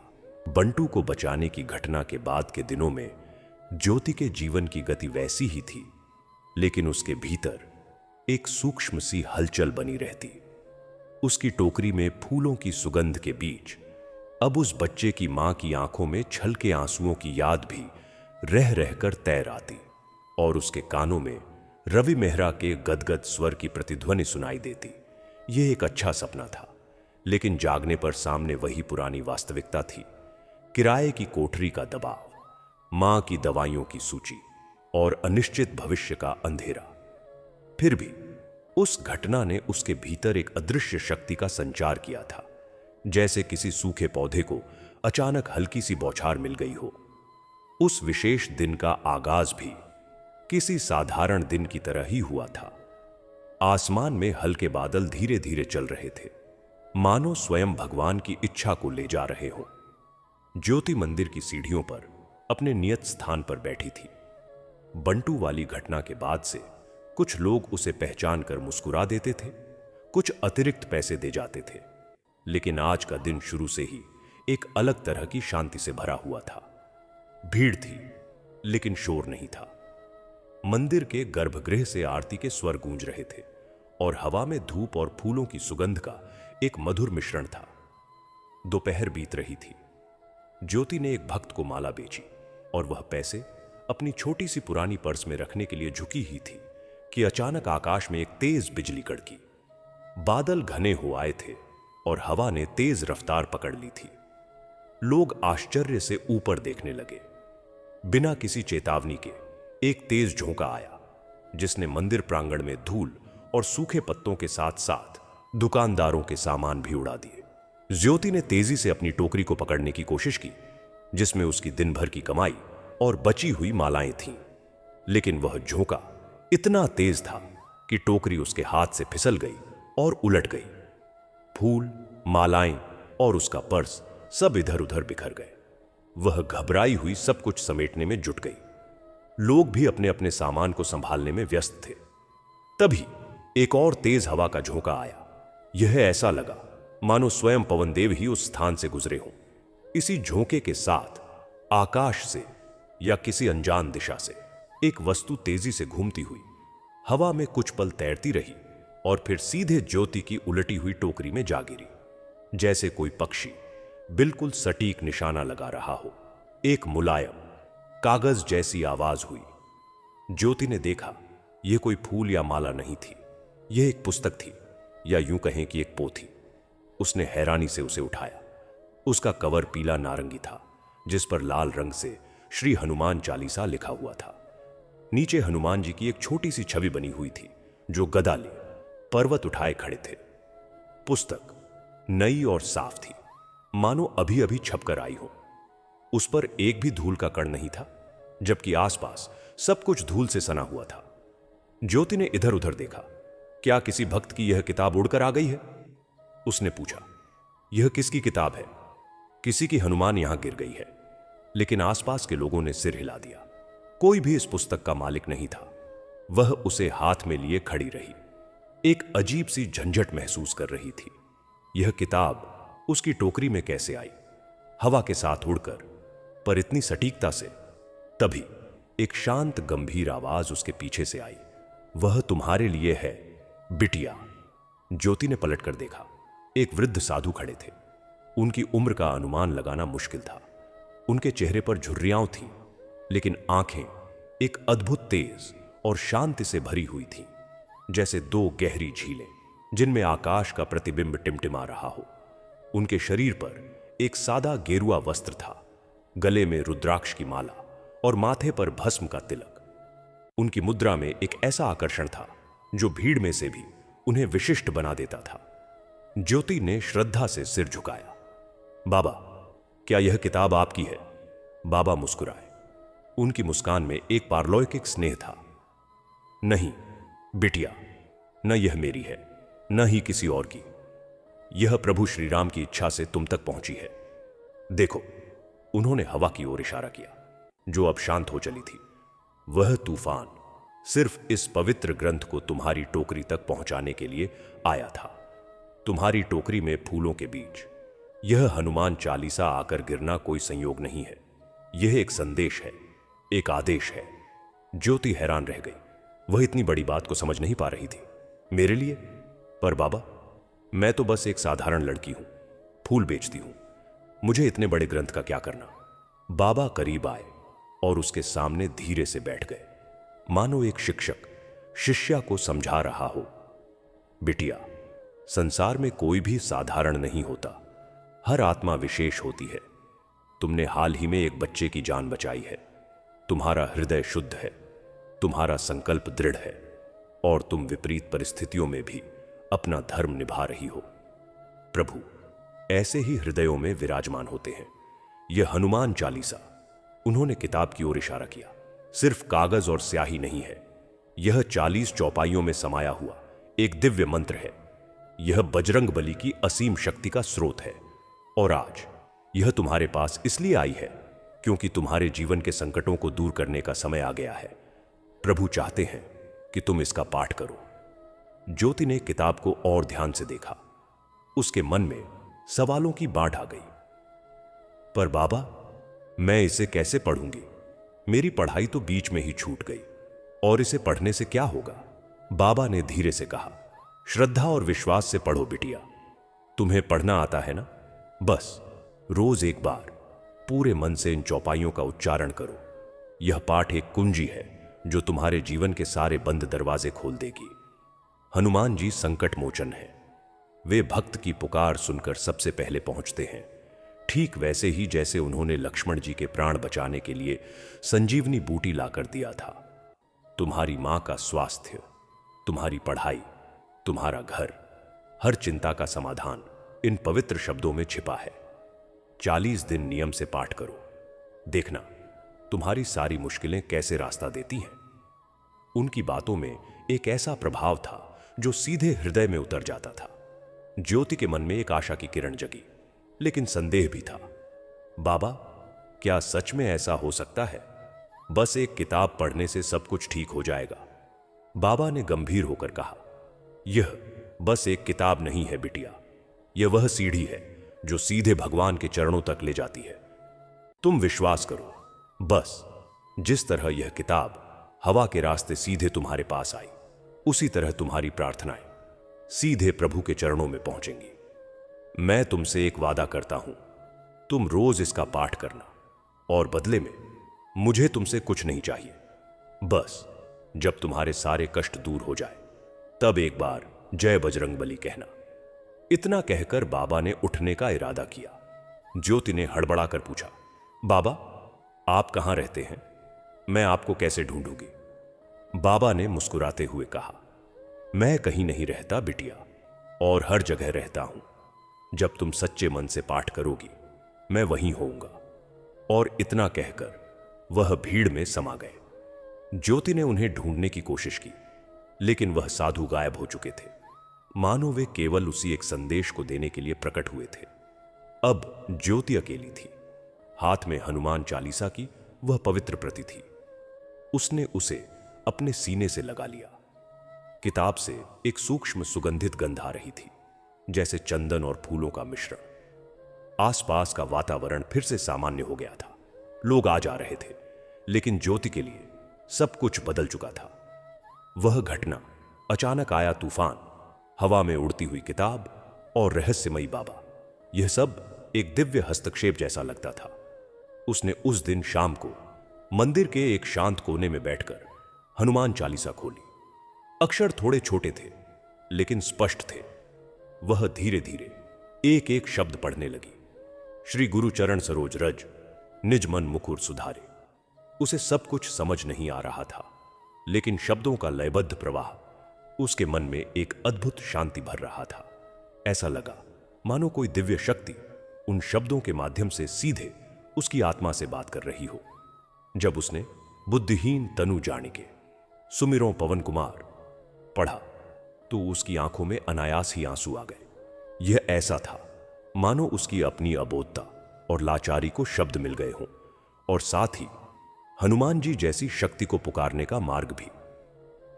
बंटू को बचाने की घटना के बाद के दिनों में ज्योति के जीवन की गति वैसी ही थी, लेकिन उसके भीतर एक सूक्ष्म सी हलचल बनी रहती। उसकी टोकरी में फूलों की सुगंध के बीच अब उस बच्चे की मां की आंखों में छलके आंसुओं की याद भी रह रहकर तैर आती और उसके कानों में रवि मेहरा के गदगद स्वर की प्रतिध्वनि सुनाई देती। यह एक अच्छा सपना था, लेकिन जागने पर सामने वही पुरानी वास्तविकता थी। किराए की कोठरी का दबाव, मां की दवाइयों की सूची और अनिश्चित भविष्य का अंधेरा। फिर भी उस घटना ने उसके भीतर एक अदृश्य शक्ति का संचार किया था, जैसे किसी सूखे पौधे को अचानक हल्की सी बौछार मिल गई हो। उस विशेष दिन का आगाज भी किसी साधारण दिन की तरह ही हुआ था। आसमान में हल्के बादल धीरे धीरे चल रहे थे। मानो स्वयं भगवान की इच्छा को ले जा रहे हों। ज्योति मंदिर की सीढ़ियों पर अपने नियत स्थान पर बैठी थी। बंटू वाली घटना के बाद से कुछ लोग उसे पहचान कर मुस्कुरा देते थे, कुछ अतिरिक्त पैसे दे जाते थे, लेकिन आज का दिन शुरू से ही एक अलग तरह की शांति से भरा हुआ था। भीड़ थी, लेकिन शोर नहीं था। मंदिर के गर्भगृह से आरती के स्वर गूंज रहे थे और हवा में धूप और फूलों की सुगंध का एक मधुर मिश्रण था। दोपहर बीत रही थी। ज्योति ने एक भक्त को माला बेची और वह पैसे अपनी छोटी सी पुरानी पर्स में रखने के लिए झुकी ही थी कि अचानक आकाश में एक तेज बिजली कड़की। बादल घने हो आए थे और हवा ने तेज रफ्तार पकड़ ली थी। लोग आश्चर्य से ऊपर देखने लगे। बिना किसी चेतावनी के एक तेज झोंका आया, जिसने मंदिर प्रांगण में धूल और सूखे पत्तों के साथ साथ दुकानदारों के सामान भी उड़ा दिए। ज्योति ने तेजी से अपनी टोकरी को पकड़ने की कोशिश की, जिसमें उसकी दिन भर की कमाई और बची हुई मालाएं थीं, लेकिन वह झोंका इतना तेज था कि टोकरी उसके हाथ से फिसल गई और उलट गई। फूल, मालाएं और उसका पर्स सब इधर उधर बिखर गए। वह घबराई हुई सब कुछ समेटने में जुट गई। लोग भी अपने अपने सामान को संभालने में व्यस्त थे। तभी एक और तेज हवा का झोंका आया। यह ऐसा लगा मानो स्वयं पवनदेव ही उस स्थान से गुजरे हों। इसी झोंके के साथ आकाश से या किसी अनजान दिशा से एक वस्तु तेजी से घूमती हुई हवा में कुछ पल तैरती रही और फिर सीधे ज्योति की उलटी हुई टोकरी में जा गिरी, जैसे कोई पक्षी बिल्कुल सटीक निशाना लगा रहा हो। एक मुलायम कागज जैसी आवाज हुई। ज्योति ने देखा, यह कोई फूल या माला नहीं थी, यह एक पुस्तक थी, या यूं कहें कि एक पोथी। उसने हैरानी से उसे उठाया। उसका कवर पीला नारंगी था, जिस पर लाल रंग से श्री हनुमान चालीसा लिखा हुआ था। नीचे हनुमान जी की एक छोटी सी छवि बनी हुई थी, जो गदा लिए पर्वत उठाए खड़े थे। पुस्तक नई और साफ थी, मानो अभी अभी छपकर आई हो। उस पर एक भी धूल का कण नहीं था, जबकि आसपास सब कुछ धूल से सना हुआ था। ज्योति ने इधर उधर देखा। क्या किसी भक्त की यह किताब उड़कर आ गई है? उसने पूछा। यह किसकी किताब है? किसी की हनुमान यहां गिर गई है। लेकिन आसपास के लोगों ने सिर हिला दिया। कोई भी इस पुस्तक का मालिक नहीं था। वह उसे हाथ में लिए खड़ी रही, एक अजीब सी झंझट महसूस कर रही थी। यह किताब उसकी टोकरी में कैसे आई? हवा के साथ उड़कर, पर इतनी सटीकता से। तभी एक शांत गंभीर आवाज उसके पीछे से आई। वह तुम्हारे लिए है, बिटिया। ज्योति ने पलटकर देखा। एक वृद्ध साधु खड़े थे। उनकी उम्र का अनुमान लगाना मुश्किल था। उनके चेहरे पर झुर्रियां थीं, लेकिन आंखें एक अद्भुत तेज और शांति से भरी हुई थीं, जैसे दो गहरी झीलें जिनमें आकाश का प्रतिबिंब टिमटिमा रहा हो। उनके शरीर पर एक सादा गेरुआ वस्त्र था, गले में रुद्राक्ष की माला और माथे पर भस्म का तिलक। उनकी मुद्रा में एक ऐसा आकर्षण था जो भीड़ में से भी उन्हें विशिष्ट बना देता था। ज्योति ने श्रद्धा से सिर झुकाया। बाबा, क्या यह किताब आपकी है? बाबा मुस्कुराए। उनकी मुस्कान में एक पारलौकिक स्नेह था। नहीं बिटिया, न यह मेरी है, न ही किसी और की। यह प्रभु श्री राम की इच्छा से तुम तक पहुंची है। देखो, उन्होंने हवा की ओर इशारा किया, जो अब शांत हो चली थी। वह तूफान सिर्फ इस पवित्र ग्रंथ को तुम्हारी टोकरी तक पहुंचाने के लिए आया था। तुम्हारी टोकरी में फूलों के बीच यह हनुमान चालीसा आकर गिरना कोई संयोग नहीं है। यह एक संदेश है, एक आदेश है। ज्योति हैरान रह गई। वह इतनी बड़ी बात को समझ नहीं पा रही थी। मेरे लिए? पर बाबा, मैं तो बस एक साधारण लड़की हूं, फूल बेचती हूं। मुझे इतने बड़े ग्रंथ का क्या करना? बाबा करीब आए और उसके सामने धीरे से बैठ गए, मानो एक शिक्षक शिष्या को समझा रहा हो। बिटिया, संसार में कोई भी साधारण नहीं होता। हर आत्मा विशेष होती है। तुमने हाल ही में एक बच्चे की जान बचाई है। तुम्हारा हृदय शुद्ध है, तुम्हारा संकल्प दृढ़ है, और तुम विपरीत परिस्थितियों में भी अपना धर्म निभा रही हो। प्रभु ऐसे ही हृदयों में विराजमान होते हैं। यह हनुमान चालीसा, उन्होंने किताब की ओर इशारा किया, सिर्फ कागज और स्याही नहीं है। यह 40 चौपाइयों में समाया हुआ एक दिव्य मंत्र है। यह बजरंग बली की असीम शक्ति का स्रोत है और आज यह तुम्हारे पास इसलिए आई है क्योंकि तुम्हारे जीवन के संकटों को दूर करने का समय आ गया है। प्रभु चाहते हैं कि तुम इसका पाठ करो। ज्योति ने किताब को और ध्यान से देखा। उसके मन में सवालों की बाढ़ आ गई। पर बाबा, मैं इसे कैसे पढ़ूंगी? मेरी पढ़ाई तो बीच में ही छूट गई और इसे पढ़ने से क्या होगा? बाबा ने धीरे से कहा, श्रद्धा और विश्वास से पढ़ो बिटिया। तुम्हें पढ़ना आता है ना? बस रोज एक बार पूरे मन से इन चौपाइयों का उच्चारण करो। यह पाठ एक कुंजी है जो तुम्हारे जीवन के सारे बंद दरवाजे खोल देगी। हनुमान जी संकट मोचन है। वे भक्त की पुकार सुनकर सबसे पहले पहुंचते हैं, ठीक वैसे ही जैसे उन्होंने लक्ष्मण जी के प्राण बचाने के लिए संजीवनी बूटी लाकर दिया था। तुम्हारी मां का स्वास्थ्य, तुम्हारी पढ़ाई, तुम्हारा घर, हर चिंता का समाधान इन पवित्र शब्दों में छिपा है। 40 दिन नियम से पाठ करो। देखना तुम्हारी सारी मुश्किलें कैसे रास्ता देती हैं। उनकी बातों में एक ऐसा प्रभाव था जो सीधे हृदय में उतर जाता था। ज्योति के मन में एक आशा की किरण जगी, लेकिन संदेह भी था। बाबा, क्या सच में ऐसा हो सकता है? बस एक किताब पढ़ने से सब कुछ ठीक हो जाएगा? बाबा ने गंभीर होकर कहा, यह बस एक किताब नहीं है बिटिया, यह वह सीढ़ी है जो सीधे भगवान के चरणों तक ले जाती है। तुम विश्वास करो, बस जिस तरह यह किताब हवा के रास्ते सीधे तुम्हारे पास आई, उसी तरह तुम्हारी प्रार्थनाएं सीधे प्रभु के चरणों में पहुंचेंगी। मैं तुमसे एक वादा करता हूं, तुम रोज इसका पाठ करना और बदले में मुझे तुमसे कुछ नहीं चाहिए। बस जब तुम्हारे सारे कष्ट दूर हो जाए तब एक बार जय बजरंगबली कहना। इतना कहकर बाबा ने उठने का इरादा किया। ज्योति ने हड़बड़ाकर पूछा, बाबा आप कहां रहते हैं? मैं आपको कैसे ढूंढूंगी? बाबा ने मुस्कुराते हुए कहा, मैं कहीं नहीं रहता बिटिया, और हर जगह रहता हूं। जब तुम सच्चे मन से पाठ करोगी मैं वहीं होऊंगा। और इतना कहकर वह भीड़ में समा गए। ज्योति ने उन्हें ढूंढने की कोशिश की, लेकिन वह साधु गायब हो चुके थे, मानो वे केवल उसी एक संदेश को देने के लिए प्रकट हुए थे। अब ज्योति अकेली थी। हाथ में हनुमान चालीसा की वह पवित्र प्रति थी। उसने उसे अपने सीने से लगा लिया। किताब से एक सूक्ष्म सुगंधित गंध आ रही थी, जैसे चंदन और फूलों का मिश्रण। आसपास का वातावरण फिर से सामान्य हो गया था। लोग आ जा रहे थे, लेकिन ज्योति के लिए सब कुछ बदल चुका था। वह घटना, अचानक आया तूफान, हवा में उड़ती हुई किताब और रहस्यमयी बाबा, यह सब एक दिव्य हस्तक्षेप जैसा लगता था। उसने उस दिन शाम को मंदिर के एक शांत कोने में बैठकर हनुमान चालीसा खोली। अक्षर थोड़े छोटे थे, लेकिन स्पष्ट थे। वह धीरे धीरे एक एक शब्द पढ़ने लगी। श्री गुरु चरण सरोज रज, निज मन मुकुर सुधारे। उसे सब कुछ समझ नहीं आ रहा था, लेकिन शब्दों का लयबद्ध प्रवाह उसके मन में एक अद्भुत शांति भर रहा था। ऐसा लगा मानो कोई दिव्य शक्ति उन शब्दों के माध्यम से सीधे उसकी आत्मा से बात कर रही हो। जब उसने बुद्धिहीन तनु जानिके सुमिरों पवन कुमार पढ़ा तो उसकी आंखों में अनायास ही आंसू आ गए। यह ऐसा था मानो उसकी अपनी अबोधता और लाचारी को शब्द मिल गए हों, और साथ ही हनुमान जी जैसी शक्ति को पुकारने का मार्ग भी।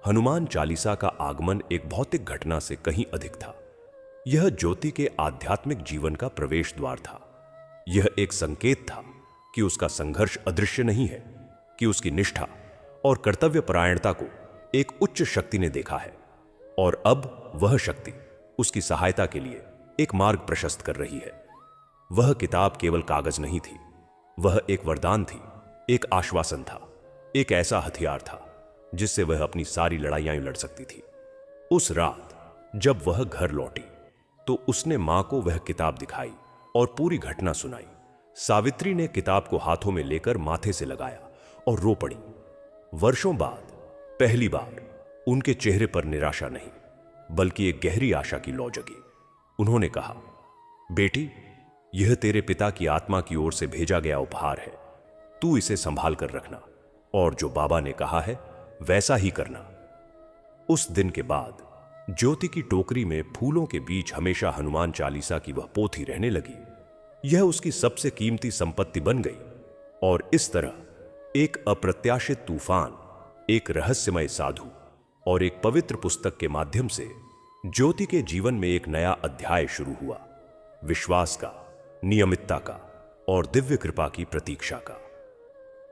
हनुमान चालीसा का आगमन एक भौतिक घटना से कहीं अधिक था। यह ज्योति के आध्यात्मिक जीवन का प्रवेश द्वार था। यह एक संकेत था कि उसका संघर्ष अदृश्य नहीं है, कि उसकी निष्ठा और कर्तव्य परायणता को एक उच्च शक्ति ने देखा है, और अब वह शक्ति उसकी सहायता के लिए एक मार्ग प्रशस्त कर रही है। वह किताब केवल कागज नहीं थी, वह एक वरदान थी, एक आश्वासन था, एक ऐसा हथियार था जिससे वह अपनी सारी लड़ाइयां लड़ सकती थी। उस रात जब वह घर लौटी तो उसने मां को वह किताब दिखाई और पूरी घटना सुनाई। सावित्री ने किताब को हाथों में लेकर माथे से लगाया और रो पड़ी। वर्षों बाद पहली बार उनके चेहरे पर निराशा नहीं, बल्कि एक गहरी आशा की लौ जगी। उन्होंने कहा, बेटी, यह तेरे पिता की आत्मा की ओर से भेजा गया उपहार है। तू इसे संभाल कर रखना, और जो बाबा ने कहा है वैसा ही करना। उस दिन के बाद ज्योति की टोकरी में फूलों के बीच हमेशा हनुमान चालीसा की वह पोथी रहने लगी। यह उसकी सबसे कीमती संपत्ति बन गई और इस तरह एक अप्रत्याशित तूफान, एक रहस्यमय साधु और एक पवित्र पुस्तक के माध्यम से ज्योति के जीवन में एक नया अध्याय शुरू हुआ, विश्वास का, नियमितता का और दिव्य कृपा की प्रतीक्षा का।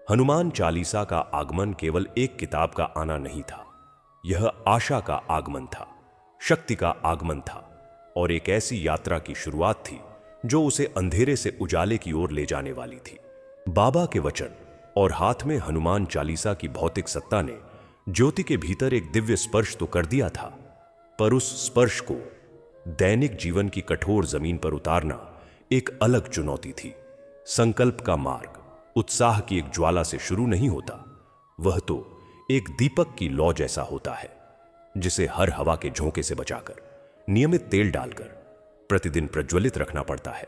हनुमान चालीसा का आगमन केवल एक किताब का आना नहीं था, यह आशा का आगमन था, शक्ति का आगमन था और एक ऐसी यात्रा की शुरुआत थी जो उसे अंधेरे से उजाले की ओर ले जाने वाली थी। बाबा के वचन और हाथ में हनुमान चालीसा की भौतिक सत्ता ने ज्योति के भीतर एक दिव्य स्पर्श तो कर दिया था, पर उस स्पर्श को दैनिक जीवन की कठोर जमीन पर उतारना एक अलग चुनौती थी। संकल्प का मार्ग उत्साह की एक ज्वाला से शुरू नहीं होता, वह तो एक दीपक की लौ जैसा होता है जिसे हर हवा के झोंके से बचाकर, नियमित तेल डालकर प्रतिदिन प्रज्वलित रखना पड़ता है।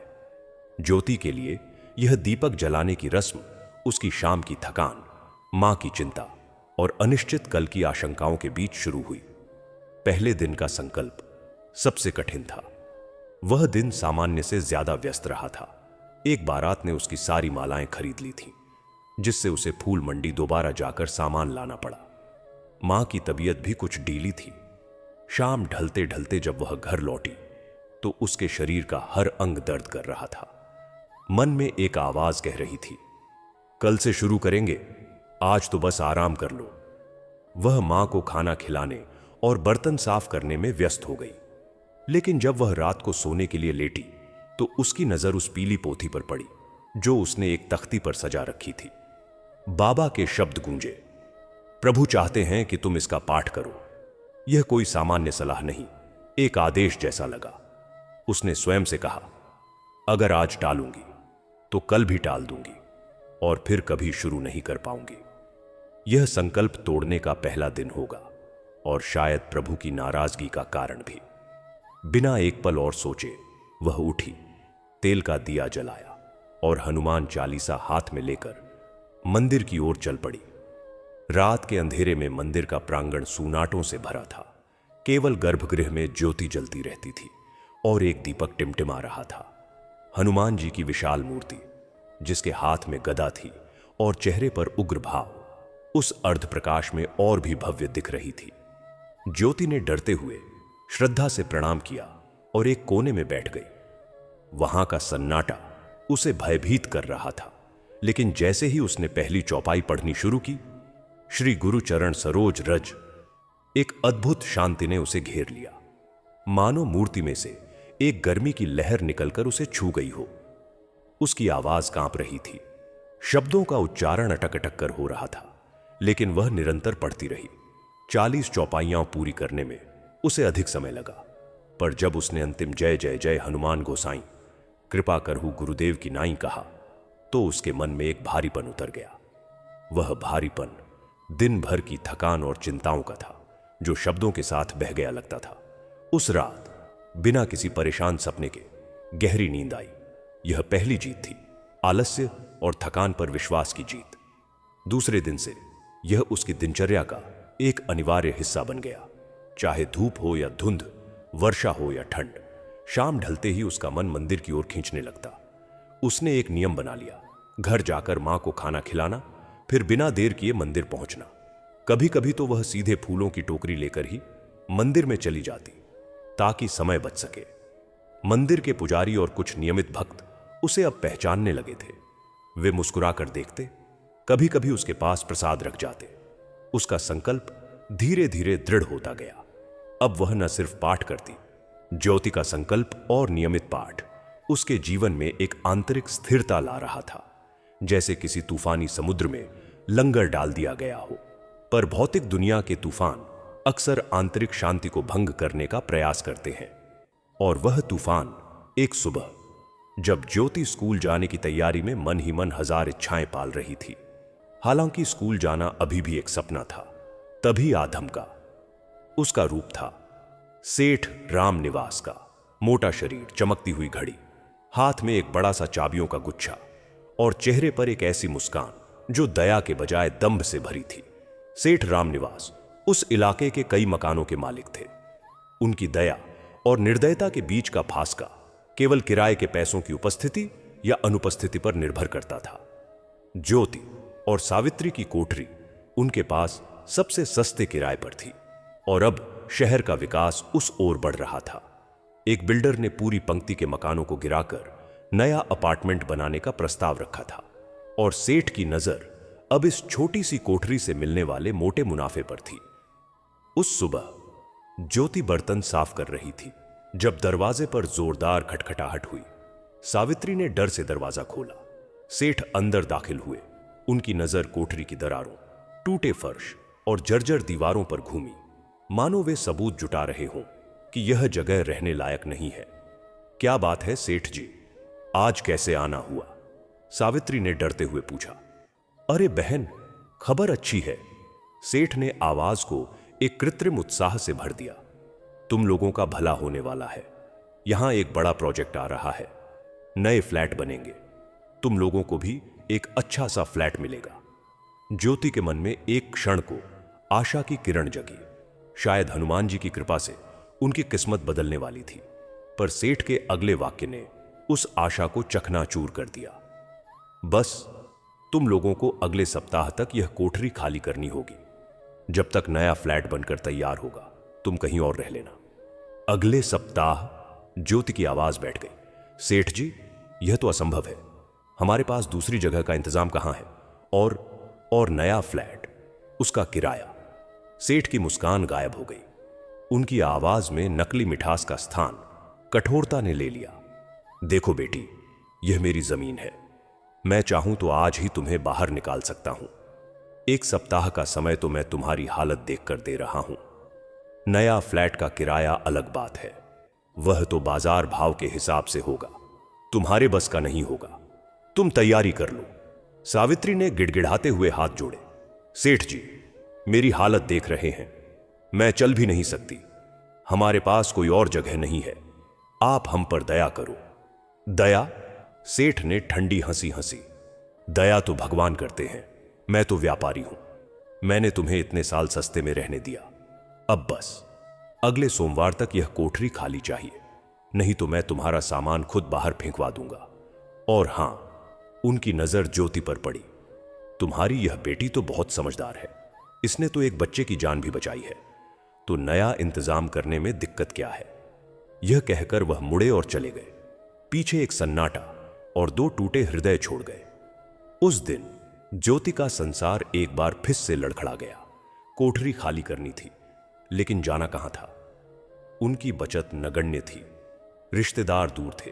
ज्योति के लिए यह दीपक जलाने की रस्म उसकी शाम की थकान, मां की चिंता और अनिश्चित कल की आशंकाओं के बीच शुरू हुई। पहले दिन का संकल्प सबसे कठिन था। वह दिन सामान्य से ज्यादा व्यस्त रहा था। एक बारात ने उसकी सारी मालाएं खरीद ली थीं, जिससे उसे फूल मंडी दोबारा जाकर सामान लाना पड़ा। मां की तबीयत भी कुछ ढीली थी। शाम ढलते ढलते जब वह घर लौटी तो उसके शरीर का हर अंग दर्द कर रहा था। मन में एक आवाज कह रही थी, कल से शुरू करेंगे, आज तो बस आराम कर लो। वह मां को खाना खिलाने और बर्तन साफ करने में व्यस्त हो गई, लेकिन जब वह रात को सोने के लिए लेटी तो उसकी नजर उस पीली पोथी पर पड़ी जो उसने एक तख्ती पर सजा रखी थी। बाबा के शब्द गूंजे, प्रभु चाहते हैं कि तुम इसका पाठ करो। यह कोई सामान्य सलाह नहीं, एक आदेश जैसा लगा। उसने स्वयं से कहा, अगर आज टालूंगी तो कल भी टाल दूंगी और फिर कभी शुरू नहीं कर पाऊंगी। यह संकल्प तोड़ने का पहला दिन होगा और शायद प्रभु की नाराजगी का कारण भी। बिना एक पल और सोचे वह उठी, तेल का दिया जलाया और हनुमान चालीसा हाथ में लेकर मंदिर की ओर चल पड़ी। रात के अंधेरे में मंदिर का प्रांगण सूनाटों से भरा था। केवल गर्भगृह में ज्योति जलती रहती थी और एक दीपक टिमटिमा रहा था। हनुमान जी की विशाल मूर्ति, जिसके हाथ में गदा थी और चेहरे पर उग्र भाव, उस अर्ध प्रकाश में और भी भव्य दिख रही थी। ज्योति ने डरते हुए श्रद्धा से प्रणाम किया और एक कोने में बैठ गई। वहां का सन्नाटा उसे भयभीत कर रहा था, लेकिन जैसे ही उसने पहली चौपाई पढ़नी शुरू की, श्री गुरु चरण सरोज रज, एक अद्भुत शांति ने उसे घेर लिया। मानो मूर्ति में से एक गर्मी की लहर निकलकर उसे छू गई हो। उसकी आवाज कांप रही थी, शब्दों का उच्चारण अटक अटक कर हो रहा था, लेकिन वह निरंतर पढ़ती रही। 40 चौपाइयां पूरी करने में उसे अधिक समय लगा, पर जब उसने अंतिम जय जय जय हनुमान गोसाई कृपा करहु गुरुदेव की नाई कहा, तो उसके मन में एक भारीपन उतर गया। वह भारीपन दिन भर की थकान और चिंताओं का था, जो शब्दों के साथ बह गया लगता था। उस रात बिना किसी परेशान सपने के गहरी नींद आई। यह पहली जीत थी, आलस्य और थकान पर विश्वास की जीत। दूसरे दिन से यह उसकी दिनचर्या का एक अनिवार्य हिस्सा बन गया। चाहे धूप हो या धुंध, वर्षा हो या ठंड, शाम ढलते ही उसका मन मंदिर की ओर खींचने लगता। उसने एक नियम बना लिया, घर जाकर मां को खाना खिलाना, फिर बिना देर किए मंदिर पहुंचना। कभी कभी तो वह सीधे फूलों की टोकरी लेकर ही मंदिर में चली जाती, ताकि समय बच सके। मंदिर के पुजारी और कुछ नियमित भक्त उसे अब पहचानने लगे थे। वे मुस्कुराकर देखते, कभी कभी उसके पास प्रसाद रख जाते। उसका संकल्प धीरे धीरे दृढ़ होता गया। अब वह न सिर्फ पाठ करती, ज्योति का संकल्प और नियमित पाठ उसके जीवन में एक आंतरिक स्थिरता ला रहा था, जैसे किसी तूफानी समुद्र में लंगर डाल दिया गया हो। पर भौतिक दुनिया के तूफान अक्सर आंतरिक शांति को भंग करने का प्रयास करते हैं। और वह तूफान एक सुबह, जब ज्योति स्कूल जाने की तैयारी में मन ही मन हजार इच्छाएं पाल रही थी। हालांकि स्कूल जाना अभी भी एक सपना था, तभी आधम का उसका रूप था। सेठ राम निवास का मोटा शरीर, चमकती हुई घड़ी, हाथ में एक बड़ा सा चाबियों का गुच्छा और चेहरे पर एक ऐसी मुस्कान जो दया के बजाय दंभ से भरी थी। सेठ राम निवास उस इलाके के कई मकानों के मालिक थे। उनकी दया और निर्दयता के बीच का फासला केवल किराए के पैसों की उपस्थिति या अनुपस्थिति पर निर्भर करता था। ज्योति और सावित्री की कोठरी उनके पास सबसे सस्ते किराए पर थी और अब शहर का विकास उस ओर बढ़ रहा था। एक बिल्डर ने पूरी पंक्ति के मकानों को गिराकर नया अपार्टमेंट बनाने का प्रस्ताव रखा था और सेठ की नजर अब इस छोटी सी कोठरी से मिलने वाले मोटे मुनाफे पर थी। उस सुबह ज्योति बर्तन साफ कर रही थी जब दरवाजे पर जोरदार खटखटाहट हुई। सावित्री ने डर से दरवाजा खोला। सेठ अंदर दाखिल हुए। उनकी नजर कोठरी की दरारों, टूटे फर्श और जर्जर दीवारों पर घूमी, मानो वे सबूत जुटा रहे हों कि यह जगह रहने लायक नहीं है। क्या बात है सेठ जी, आज कैसे आना हुआ? सावित्री ने डरते हुए पूछा। अरे बहन, खबर अच्छी है। सेठ ने आवाज को एक कृत्रिम उत्साह से भर दिया। तुम लोगों का भला होने वाला है। यहां एक बड़ा प्रोजेक्ट आ रहा है। नए फ्लैट बनेंगे। तुम लोगों को भी एक अच्छा सा फ्लैट मिलेगा। ज्योति के मन में एक क्षण को आशा की किरण जगी। शायद हनुमान जी की कृपा से उनकी किस्मत बदलने वाली थी, पर सेठ के अगले वाक्य ने उस आशा को चकनाचूर कर दिया। बस तुम लोगों को अगले सप्ताह तक यह कोठरी खाली करनी होगी। जब तक नया फ्लैट बनकर तैयार होगा तुम कहीं और रह लेना। अगले सप्ताह? ज्योति की आवाज बैठ गई। सेठ जी, यह तो असंभव है। हमारे पास दूसरी जगह का इंतजाम कहां है? और नया फ्लैट, उसका किराया। सेठ की मुस्कान गायब हो गई। उनकी आवाज में नकली मिठास का स्थान कठोरता ने ले लिया। देखो बेटी, यह मेरी जमीन है। मैं चाहूं तो आज ही तुम्हें बाहर निकाल सकता हूं। एक सप्ताह का समय तो मैं तुम्हारी हालत देखकर दे रहा हूं। नया फ्लैट का किराया अलग बात है, वह तो बाजार भाव के हिसाब से होगा। तुम्हारे बस का नहीं होगा। तुम तैयारी कर लो। सावित्री ने गिड़गिड़ाते हुए हाथ जोड़े। सेठ जी, मेरी हालत देख रहे हैं। मैं चल भी नहीं सकती। हमारे पास कोई और जगह नहीं है। आप हम पर दया करो। दया? सेठ ने ठंडी हंसी हंसी। दया तो भगवान करते हैं, मैं तो व्यापारी हूं। मैंने तुम्हें इतने साल सस्ते में रहने दिया। अब बस अगले सोमवार तक यह कोठरी खाली चाहिए, नहीं तो मैं तुम्हारा सामान खुद बाहर फेंकवा दूंगा। और हां, उनकी नजर ज्योति पर पड़ी। तुम्हारी यह बेटी तो बहुत समझदार है। इसने तो एक बच्चे की जान भी बचाई है, तो नया इंतजाम करने में दिक्कत क्या है? यह कहकर वह मुड़े और चले गए। पीछे एक सन्नाटा और दो टूटे हृदय छोड़ गए। उस दिन ज्योति का संसार एक बार फिर से लड़खड़ा गया। कोठरी खाली करनी थी, लेकिन जाना कहां था? उनकी बचत नगण्य थी, रिश्तेदार दूर थे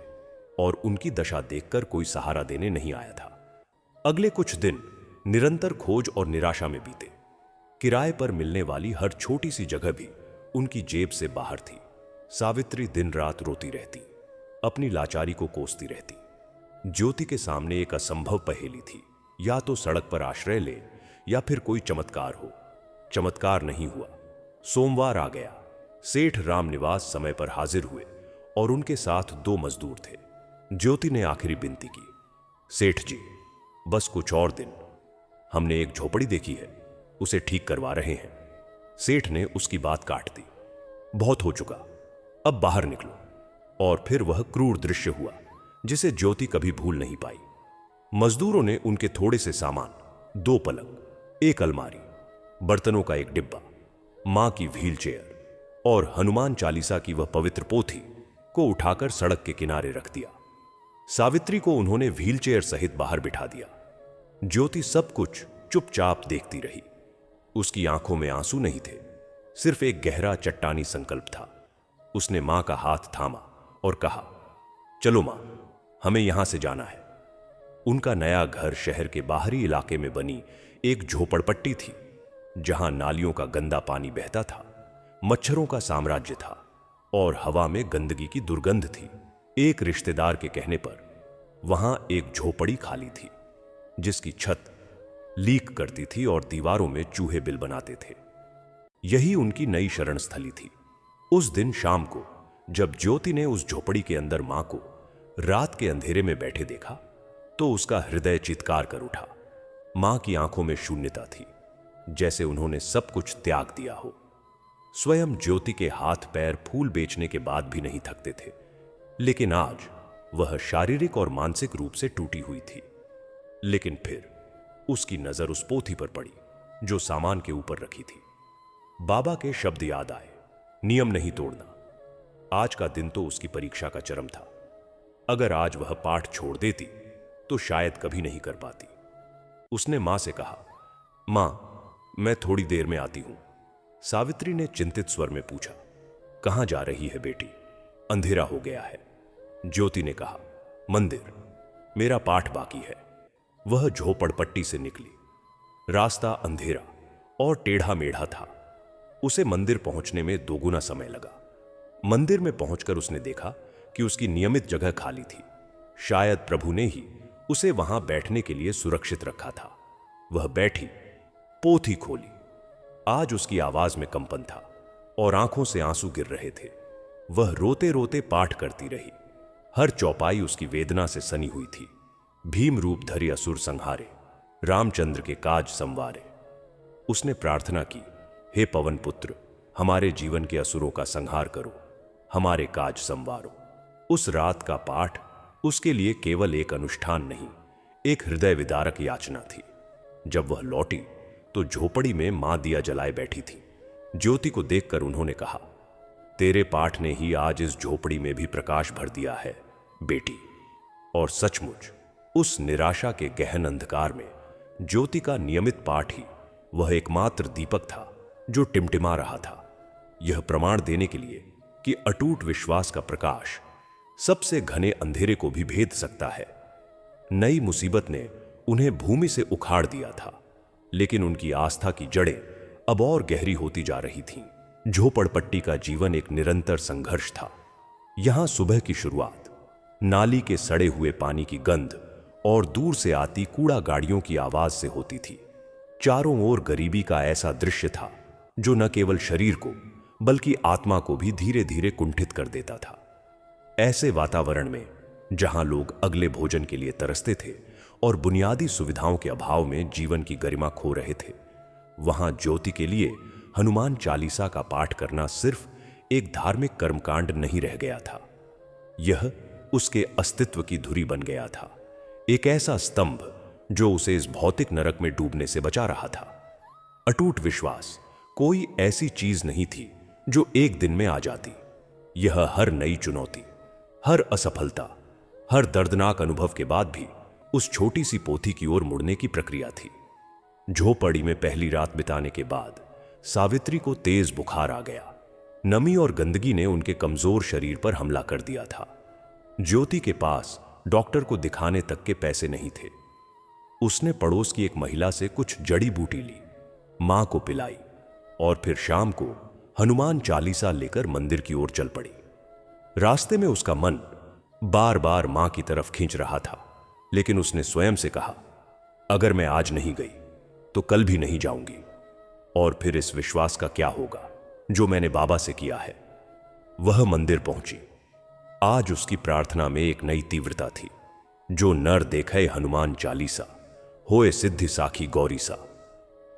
और उनकी दशा देखकर कोई सहारा देने नहीं आया था। अगले कुछ दिन निरंतर खोज और निराशा में बीते। किराए पर मिलने वाली हर छोटी सी जगह भी उनकी जेब से बाहर थी। सावित्री दिन रात रोती रहती, अपनी लाचारी को कोसती रहती। ज्योति के सामने एक असंभव पहेली थी, या तो सड़क पर आश्रय ले या फिर कोई चमत्कार हो। चमत्कार नहीं हुआ। सोमवार आ गया। सेठ रामनिवास समय पर हाजिर हुए और उनके साथ दो मजदूर थे। ज्योति ने आखिरी विनती की, सेठ जी, बस कुछ और दिन। हमने एक झोपड़ी देखी है, उसे ठीक करवा रहे हैं। सेठ ने उसकी बात काट दी। बहुत हो चुका, अब बाहर निकलो। और फिर वह क्रूर दृश्य हुआ जिसे ज्योति कभी भूल नहीं पाई। मजदूरों ने उनके थोड़े से सामान, दो पलंग, एक अलमारी, बर्तनों का एक डिब्बा, मां की व्हील चेयर और हनुमान चालीसा की वह पवित्र पोथी को उठाकर सड़क के किनारे रख दिया। सावित्री को उन्होंने व्हील चेयर सहित बाहर बिठा दिया। ज्योति सब कुछ चुपचाप देखती रही। उसकी आंखों में आंसू नहीं थे, सिर्फ एक गहरा चट्टानी संकल्प था। उसने मां का हाथ थामा और कहा, चलो मां, हमें यहां से जाना है। उनका नया घर शहर के बाहरी इलाके में बनी एक झोपड़पट्टी थी, जहां नालियों का गंदा पानी बहता था, मच्छरों का साम्राज्य था और हवा में गंदगी की दुर्गंध थी। एक रिश्तेदार के कहने पर वहां एक झोपड़ी खाली थी, जिसकी छत लीक करती थी और दीवारों में चूहे बिल बनाते थे। यही उनकी नई शरण स्थली थी। उस दिन शाम को जब ज्योति ने उस झोपड़ी के अंदर मां को रात के अंधेरे में बैठे देखा, तो उसका हृदय चित्कार कर उठा। मां की आंखों में शून्यता थी, जैसे उन्होंने सब कुछ त्याग दिया हो। स्वयं ज्योति के हाथ पैर फूल बेचने के बाद भी नहीं थकते थे, लेकिन आज वह शारीरिक और मानसिक रूप से टूटी हुई थी। लेकिन फिर उसकी नजर उस पोथी पर पड़ी जो सामान के ऊपर रखी थी। बाबा के शब्द याद आए, नियम नहीं तोड़ना। आज का दिन तो उसकी परीक्षा का चरम था। अगर आज वह पाठ छोड़ देती तो शायद कभी नहीं कर पाती। उसने मां से कहा, मां, मैं थोड़ी देर में आती हूं। सावित्री ने चिंतित स्वर में पूछा, कहां जा रही है बेटी? अंधेरा हो गया है। ज्योति ने कहा, मंदिर, मेरा पाठ बाकी है। वह झोपड़पट्टी से निकली। रास्ता अंधेरा और टेढ़ा मेढ़ा था। उसे मंदिर पहुंचने में दोगुना समय लगा। मंदिर में पहुंचकर उसने देखा कि उसकी नियमित जगह खाली थी। शायद प्रभु ने ही उसे वहां बैठने के लिए सुरक्षित रखा था। वह बैठी, पोथी खोली। आज उसकी आवाज में कंपन था और आंखों से आंसू गिर रहे थे। वह रोते रोते पाठ करती रही। हर चौपाई उसकी वेदना से सनी हुई थी। भीम रूप धरि असुर संहारे, रामचंद्र के काज संवारे। उसने प्रार्थना की, हे पवन पुत्र, हमारे जीवन के असुरों का संहार करो, हमारे काज संवारो। उस रात का पाठ उसके लिए केवल एक अनुष्ठान नहीं, एक हृदय विदारक याचना थी। जब वह लौटी तो झोपड़ी में मां दिया जलाए बैठी थी। ज्योति को देखकर उन्होंने कहा, तेरे पाठ ने ही आज इस झोपड़ी में भी प्रकाश भर दिया है बेटी। और सचमुच उस निराशा के गहन अंधकार में ज्योति का नियमित पाठ ही वह एकमात्र दीपक था जो टिमटिमा रहा था। यह प्रमाण देने के लिए कि अटूट विश्वास का प्रकाश सबसे घने अंधेरे को भी भेद सकता है। नई मुसीबत ने उन्हें भूमि से उखाड़ दिया था, लेकिन उनकी आस्था की जड़ें अब और गहरी होती जा रही थीं। झोपड़पट्टी का जीवन एक निरंतर संघर्ष था। यहां सुबह की शुरुआत नाली के सड़े हुए पानी की गंध और दूर से आती कूड़ा गाड़ियों की आवाज से होती थी। चारों ओर गरीबी का ऐसा दृश्य था जो न केवल शरीर को बल्कि आत्मा को भी धीरे धीरे कुंठित कर देता था। ऐसे वातावरण में जहां लोग अगले भोजन के लिए तरसते थे और बुनियादी सुविधाओं के अभाव में जीवन की गरिमा खो रहे थे, वहां ज्योति के लिए हनुमान चालीसा का पाठ करना सिर्फ एक धार्मिक कर्मकांड नहीं रह गया था। यह उसके अस्तित्व की धुरी बन गया था, एक ऐसा स्तंभ जो उसे इस भौतिक नरक में डूबने से बचा रहा था। अटूट विश्वास कोई ऐसी चीज नहीं थी जो एक दिन में आ जाती। यह हर नई चुनौती, हर असफलता, हर दर्दनाक अनुभव के बाद भी उस छोटी सी पोथी की ओर मुड़ने की प्रक्रिया थी। झोपड़ी में पहली रात बिताने के बाद सावित्री को तेज बुखार आ गया। नमी और गंदगी ने उनके कमजोर शरीर पर हमला कर दिया था। ज्योति के पास डॉक्टर को दिखाने तक के पैसे नहीं थे। उसने पड़ोस की एक महिला से कुछ जड़ी बूटी ली, मां को पिलाई और फिर शाम को हनुमान चालीसा लेकर मंदिर की ओर चल पड़ी। रास्ते में उसका मन बार बार मां की तरफ खींच रहा था, लेकिन उसने स्वयं से कहा, अगर मैं आज नहीं गई तो कल भी नहीं जाऊंगी। और फिर इस विश्वास का क्या होगा जो मैंने बाबा से किया है। वह मंदिर पहुंची। आज उसकी प्रार्थना में एक नई तीव्रता थी। जो नर देखे हनुमान चालीसा, होए सिद्धि साखी गौरी सा।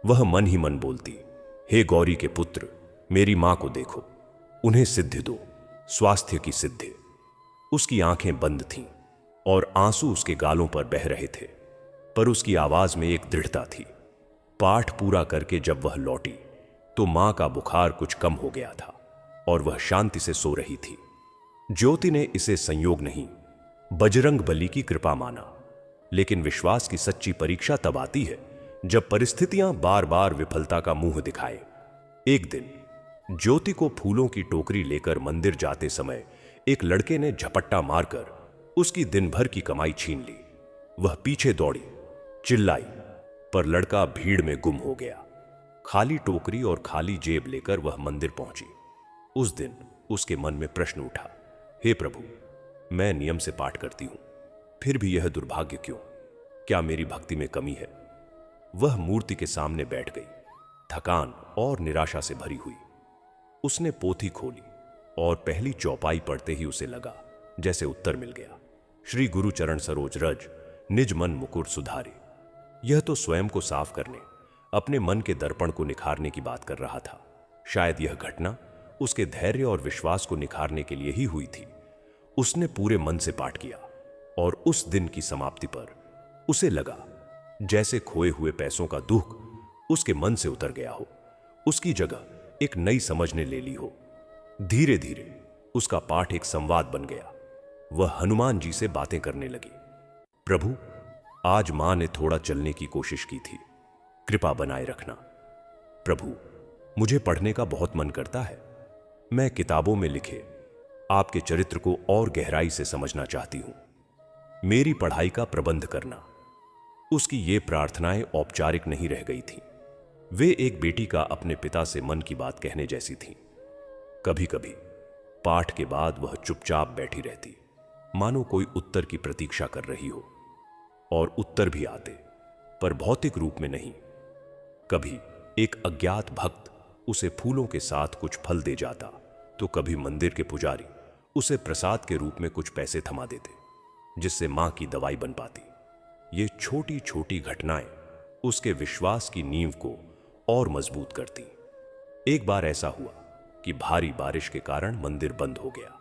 वह मन ही मन बोलती, हे गौरी के पुत्र, मेरी मां को देखो, उन्हें सिद्धि दो, स्वास्थ्य की सिद्धि। उसकी आंखें बंद थीं और आंसू उसके गालों पर बह रहे थे, पर उसकी आवाज में एक दृढ़ता थी। पाठ पूरा करके जब वह लौटी तो मां का बुखार कुछ कम हो गया था और वह शांति से सो रही थी। ज्योति ने इसे संयोग नहीं, बजरंग बली की कृपा माना। लेकिन विश्वास की सच्ची परीक्षा तब आती है जब परिस्थितियां बार बार विफलता का मुंह दिखाए। एक दिन ज्योति को फूलों की टोकरी लेकर मंदिर जाते समय एक लड़के ने झपट्टा मारकर उसकी दिन भर की कमाई छीन ली। वह पीछे दौड़ी, चिल्लाई, पर लड़का भीड़ में गुम हो गया। खाली टोकरी और खाली जेब लेकर वह मंदिर पहुंची। उस दिन उसके मन में प्रश्न उठा, हे प्रभु, मैं नियम से पाठ करती हूं, फिर भी यह दुर्भाग्य क्यों? क्या मेरी भक्ति में कमी है? वह मूर्ति के सामने बैठ गई, थकान और निराशा से भरी हुई। उसने पोथी खोली और पहली चौपाई पढ़ते ही उसे लगा जैसे उत्तर मिल गया। श्री गुरु चरण सरोज रज, निज मन मुकुर सुधारे। यह तो स्वयं को साफ करने, अपने मन के दर्पण को निखारने की बात कर रहा था। शायद यह घटना उसके धैर्य और विश्वास को निखारने के लिए ही हुई थी। उसने पूरे मन से पाठ किया और उस दिन की समाप्ति पर उसे लगा जैसे खोए हुए पैसों का दुख उसके मन से उतर गया हो, उसकी जगह एक नई समझ ने ले ली हो। धीरे धीरे उसका पाठ एक संवाद बन गया। वह हनुमान जी से बातें करने लगी। प्रभु, आज मां ने थोड़ा चलने की कोशिश की थी, कृपा बनाए रखना। प्रभु, मुझे पढ़ने का बहुत मन करता है। मैं किताबों में लिखे आपके चरित्र को और गहराई से समझना चाहती हूं। मेरी पढ़ाई का प्रबंध करना। उसकी ये प्रार्थनाएं औपचारिक नहीं रह गई थीं। वे एक बेटी का अपने पिता से मन की बात कहने जैसी थीं। कभी कभी पाठ के बाद वह चुपचाप बैठी रहती, मानो कोई उत्तर की प्रतीक्षा कर रही हो, और उत्तर भी आते, पर भौतिक रूप में नहीं। कभी एक अज्ञात भक्त उसे फूलों के साथ कुछ फल दे जाता, तो कभी मंदिर के पुजारी उसे प्रसाद के रूप में कुछ पैसे थमा देते, जिससे मां की दवाई बन पाती। ये छोटी छोटी घटनाएं उसके विश्वास की नींव को और मजबूत करती। एक बार ऐसा हुआ कि भारी बारिश के कारण मंदिर बंद हो गया।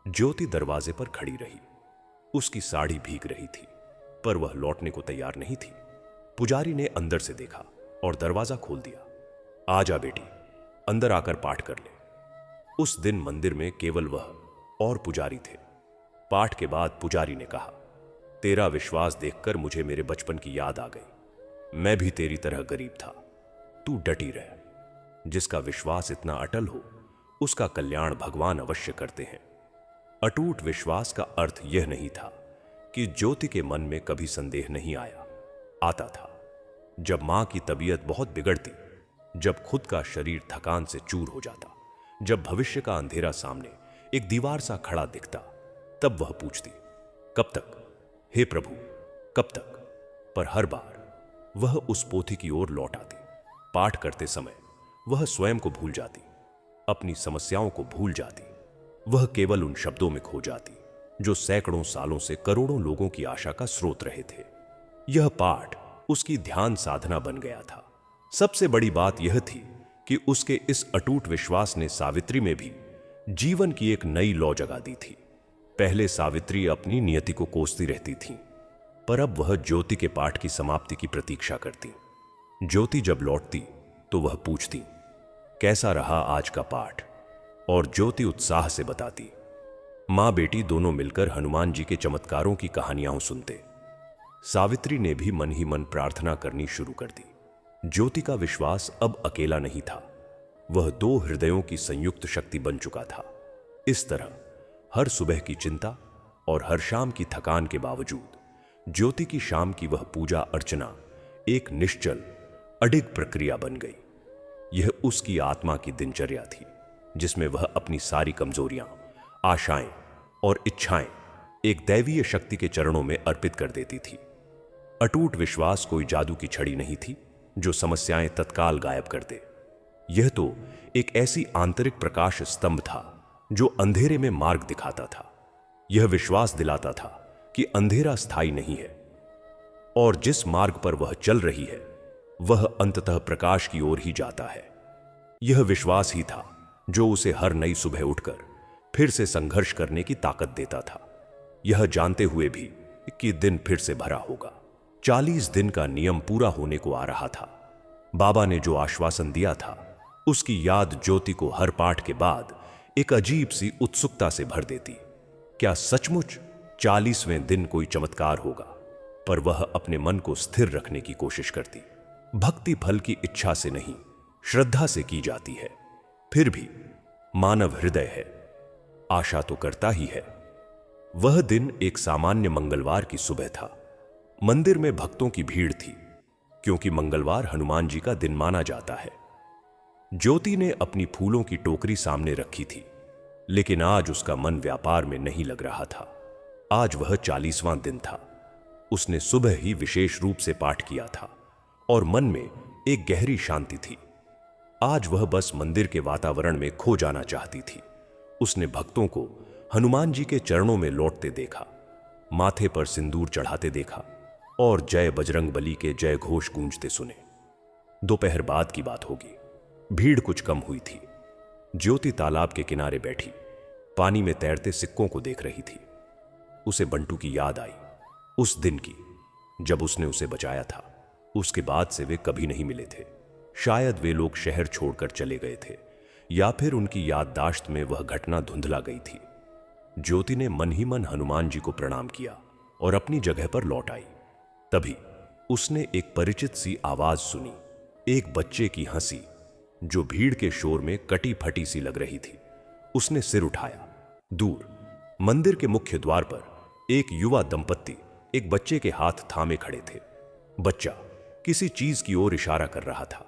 ज्योति दरवाजे पर खड़ी रही। उसकी साड़ी भीग रही थी, पर वह लौटने को तैयार नहीं थी। पुजारी ने अंदर से देखा और दरवाजा खोल दिया। आजा बेटी, अंदर आकर पाठ कर ले। उस दिन मंदिर में केवल वह और पुजारी थे। पाठ के बाद पुजारी ने कहा, तेरा विश्वास देखकर मुझे मेरे बचपन की याद आ गई। मैं भी तेरी तरह गरीब था। तू डटी रह। जिसका विश्वास इतना अटल हो, उसका कल्याण भगवान अवश्य करते हैं। अटूट विश्वास का अर्थ यह नहीं था कि ज्योति के मन में कभी संदेह नहीं आया। आता था जब मां की तबीयत बहुत बिगड़ती, जब खुद का शरीर थकान से चूर हो जाता, जब भविष्य का अंधेरा सामने एक दीवार सा खड़ा दिखता, तब वह पूछती, कब तक हे प्रभु, कब तक। पर हर बार वह उस पोथी की ओर लौट आती। पाठ करते समय वह स्वयं को भूल जाती, अपनी समस्याओं को भूल जाती। वह केवल उन शब्दों में खो जाती जो सैकड़ों सालों से करोड़ों लोगों की आशा का स्रोत रहे थे। यह पाठ उसकी ध्यान साधना बन गया था। सबसे बड़ी बात यह थी कि उसके इस अटूट विश्वास ने सावित्री में भी जीवन की एक नई लौ जगा दी थी। पहले सावित्री अपनी नियति को कोसती रहती थी, पर अब वह ज्योति के पाठ की समाप्ति की प्रतीक्षा करती। ज्योति जब लौटती तो वह पूछती, कैसा रहा आज का पाठ, और ज्योति उत्साह से बताती। मां बेटी दोनों मिलकर हनुमान जी के चमत्कारों की कहानियां सुनते। सावित्री ने भी मन ही मन प्रार्थना करनी शुरू कर दी। ज्योति का विश्वास अब अकेला नहीं था, वह दो हृदयों की संयुक्त शक्ति बन चुका था। इस तरह हर सुबह की चिंता और हर शाम की थकान के बावजूद ज्योति की शाम की वह पूजा अर्चना एक निश्चल अडिग प्रक्रिया बन गई। यह उसकी आत्मा की दिनचर्या थी, जिसमें वह अपनी सारी कमजोरियां, आशाएं और इच्छाएं एक दैवीय शक्ति के चरणों में अर्पित कर देती थी। अटूट विश्वास कोई जादू की छड़ी नहीं थी जो समस्याएं तत्काल गायब कर दे। यह तो एक ऐसी आंतरिक प्रकाश स्तंभ था जो अंधेरे में मार्ग दिखाता था। यह विश्वास दिलाता था कि अंधेरा स्थायी नहीं है, और जिस मार्ग पर वह चल रही है वह अंततः प्रकाश की ओर ही जाता है। यह विश्वास ही था जो उसे हर नई सुबह उठकर फिर से संघर्ष करने की ताकत देता था, यह जानते हुए भी कि दिन फिर से भरा होगा। 40 दिन का नियम पूरा होने को आ रहा था। बाबा ने जो आश्वासन दिया था, उसकी याद ज्योति को हर पाठ के बाद एक अजीब सी उत्सुकता से भर देती। क्या सचमुच 40वें दिन कोई चमत्कार होगा? पर वह अपने मन को स्थिर रखने की कोशिश करती। भक्ति फल की इच्छा से नहीं, श्रद्धा से की जाती है। फिर भी मानव हृदय है, आशा तो करता ही है। वह दिन एक सामान्य मंगलवार की सुबह था। मंदिर में भक्तों की भीड़ थी, क्योंकि मंगलवार हनुमान जी का दिन माना जाता है। ज्योति ने अपनी फूलों की टोकरी सामने रखी थी, लेकिन आज उसका मन व्यापार में नहीं लग रहा था। आज वह 40वां दिन था। उसने सुबह ही विशेष रूप से पाठ किया था और मन में एक गहरी शांति थी। आज वह बस मंदिर के वातावरण में खो जाना चाहती थी। उसने भक्तों को हनुमान जी के चरणों में लौटते देखा, माथे पर सिंदूर चढ़ाते देखा और जय बजरंग बली के जय घोष गूंजते सुने। दोपहर बाद की बात होगी। भीड़ कुछ कम हुई थी। ज्योति तालाब के किनारे बैठी पानी में तैरते सिक्कों को देख रही थी। उसे बंटू की याद आई, उस दिन की जब उसने उसे बचाया था। उसके बाद से वे कभी नहीं मिले थे। शायद वे लोग शहर छोड़कर चले गए थे, या फिर उनकी याददाश्त में वह घटना धुंधला गई थी। ज्योति ने मन ही मन हनुमान जी को प्रणाम किया और अपनी जगह पर लौट आई। तभी उसने एक परिचित सी आवाज सुनी, एक बच्चे की हंसी जो भीड़ के शोर में कटी फटी सी लग रही थी। उसने सिर उठाया। दूर मंदिर के मुख्य द्वार पर एक युवा दंपत्ति एक बच्चे के हाथ थामे खड़े थे। बच्चा किसी चीज की ओर इशारा कर रहा था।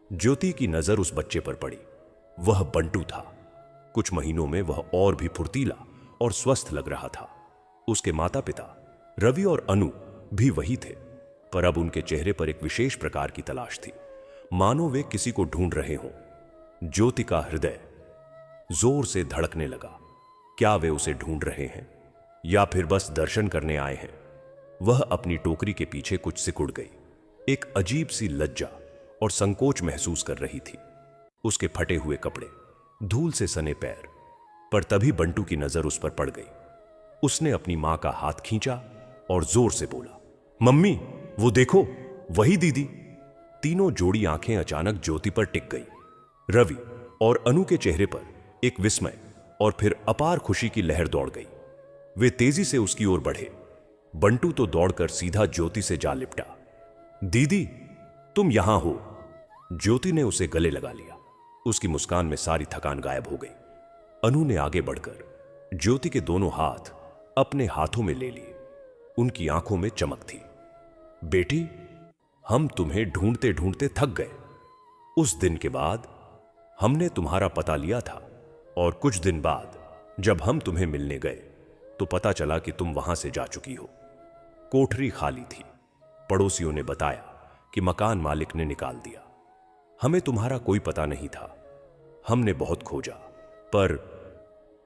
ज्योति की नजर उस बच्चे पर पड़ी। वह बंटू था। कुछ महीनों में वह और भी फुर्तीला और स्वस्थ लग रहा था। उसके माता पिता रवि और अनु भी वही थे, पर अब उनके चेहरे पर एक विशेष प्रकार की तलाश थी, मानो वे किसी को ढूंढ रहे हों। ज्योति का हृदय जोर से धड़कने लगा। क्या वे उसे ढूंढ रहे हैं या फिर बस दर्शन करने आए हैं? वह अपनी टोकरी के पीछे कुछ सिकुड़ गई। एक अजीब सी लज्जा और संकोच महसूस कर रही थी। उसके फटे हुए कपड़े, धूल से सने पैर। पर तभी बंटू की नजर उस पर पड़ गई। उसने अपनी मां का हाथ खींचा और जोर से बोला, मम्मी वो देखो, वही दीदी। तीनों जोड़ी आंखें अचानक ज्योति पर टिक गई। रवि और अनु के चेहरे पर एक विस्मय और फिर अपार खुशी की लहर दौड़ गई। वे तेजी से उसकी ओर बढ़े। बंटू तो दौड़कर सीधा ज्योति से जा लिपटा। दीदी तुम यहां हो। ज्योति ने उसे गले लगा लिया। उसकी मुस्कान में सारी थकान गायब हो गई। अनु ने आगे बढ़कर ज्योति के दोनों हाथ अपने हाथों में ले लिए। उनकी आंखों में चमक थी। बेटी, हम तुम्हें ढूंढते ढूंढते थक गए। उस दिन के बाद हमने तुम्हारा पता लिया था, और कुछ दिन बाद जब हम तुम्हें मिलने गए तो पता चला कि तुम वहां से जा चुकी हो। कोठरी खाली थी। पड़ोसियों ने बताया कि मकान मालिक ने निकाल दिया। हमें तुम्हारा कोई पता नहीं था। हमने बहुत खोजा, पर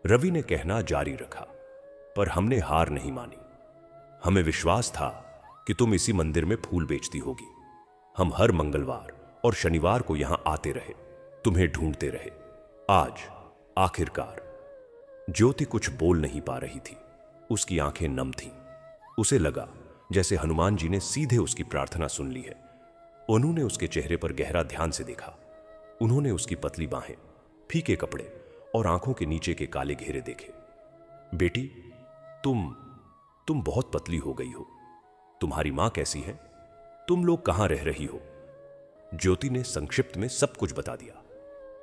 रवि ने कहना जारी रखा, पर हमने हार नहीं मानी। हमें विश्वास था कि तुम इसी मंदिर में फूल बेचती होगी। हम हर मंगलवार और शनिवार को यहां आते रहे, तुम्हें ढूंढते रहे। आज आखिरकार। ज्योति कुछ बोल नहीं पा रही थी। उसकी आंखें नम थीं। उसे लगा जैसे हनुमान जी ने सीधे उसकी प्रार्थना सुन ली है। उन्होंने उसके चेहरे पर गहरा ध्यान से देखा। उन्होंने उसकी पतली बाहें, फीके कपड़े और आंखों के नीचे के काले घेरे देखे। बेटी, तुम बहुत पतली हो गई हो। तुम्हारी मां कैसी है? तुम लोग कहां रह रही हो? ज्योति ने संक्षिप्त में सब कुछ बता दिया।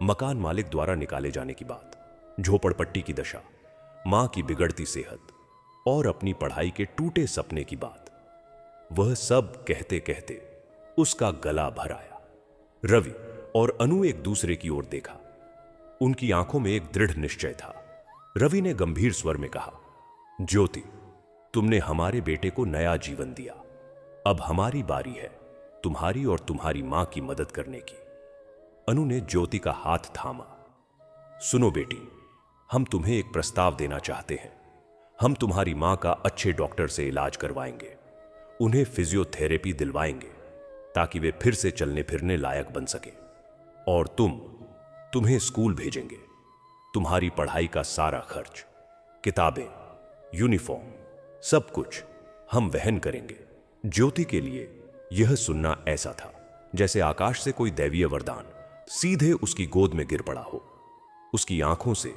मकान मालिक द्वारा निकाले जाने की बात, झोपड़पट्टी की दशा, मां की बिगड़ती सेहत और अपनी पढ़ाई के टूटे सपने की बात। वह सब कहते कहते उसका गला भर आया। रवि और अनु एक दूसरे की ओर देखा। उनकी आंखों में एक दृढ़ निश्चय था। रवि ने गंभीर स्वर में कहा, ज्योति, तुमने हमारे बेटे को नया जीवन दिया। अब हमारी बारी है तुम्हारी और तुम्हारी मां की मदद करने की। अनु ने ज्योति का हाथ थामा। सुनो बेटी, हम तुम्हें एक प्रस्ताव देना चाहते हैं। हम तुम्हारी मां का अच्छे डॉक्टर से इलाज करवाएंगे, उन्हें फिजियोथेरेपी दिलवाएंगे ताकि वे फिर से चलने फिरने लायक बन सके। और तुम्हें स्कूल भेजेंगे। तुम्हारी पढ़ाई का सारा खर्च, किताबें, यूनिफॉर्म, सब कुछ हम वहन करेंगे। ज्योति के लिए यह सुनना ऐसा था जैसे आकाश से कोई दैवीय वरदान सीधे उसकी गोद में गिर पड़ा हो। उसकी आंखों से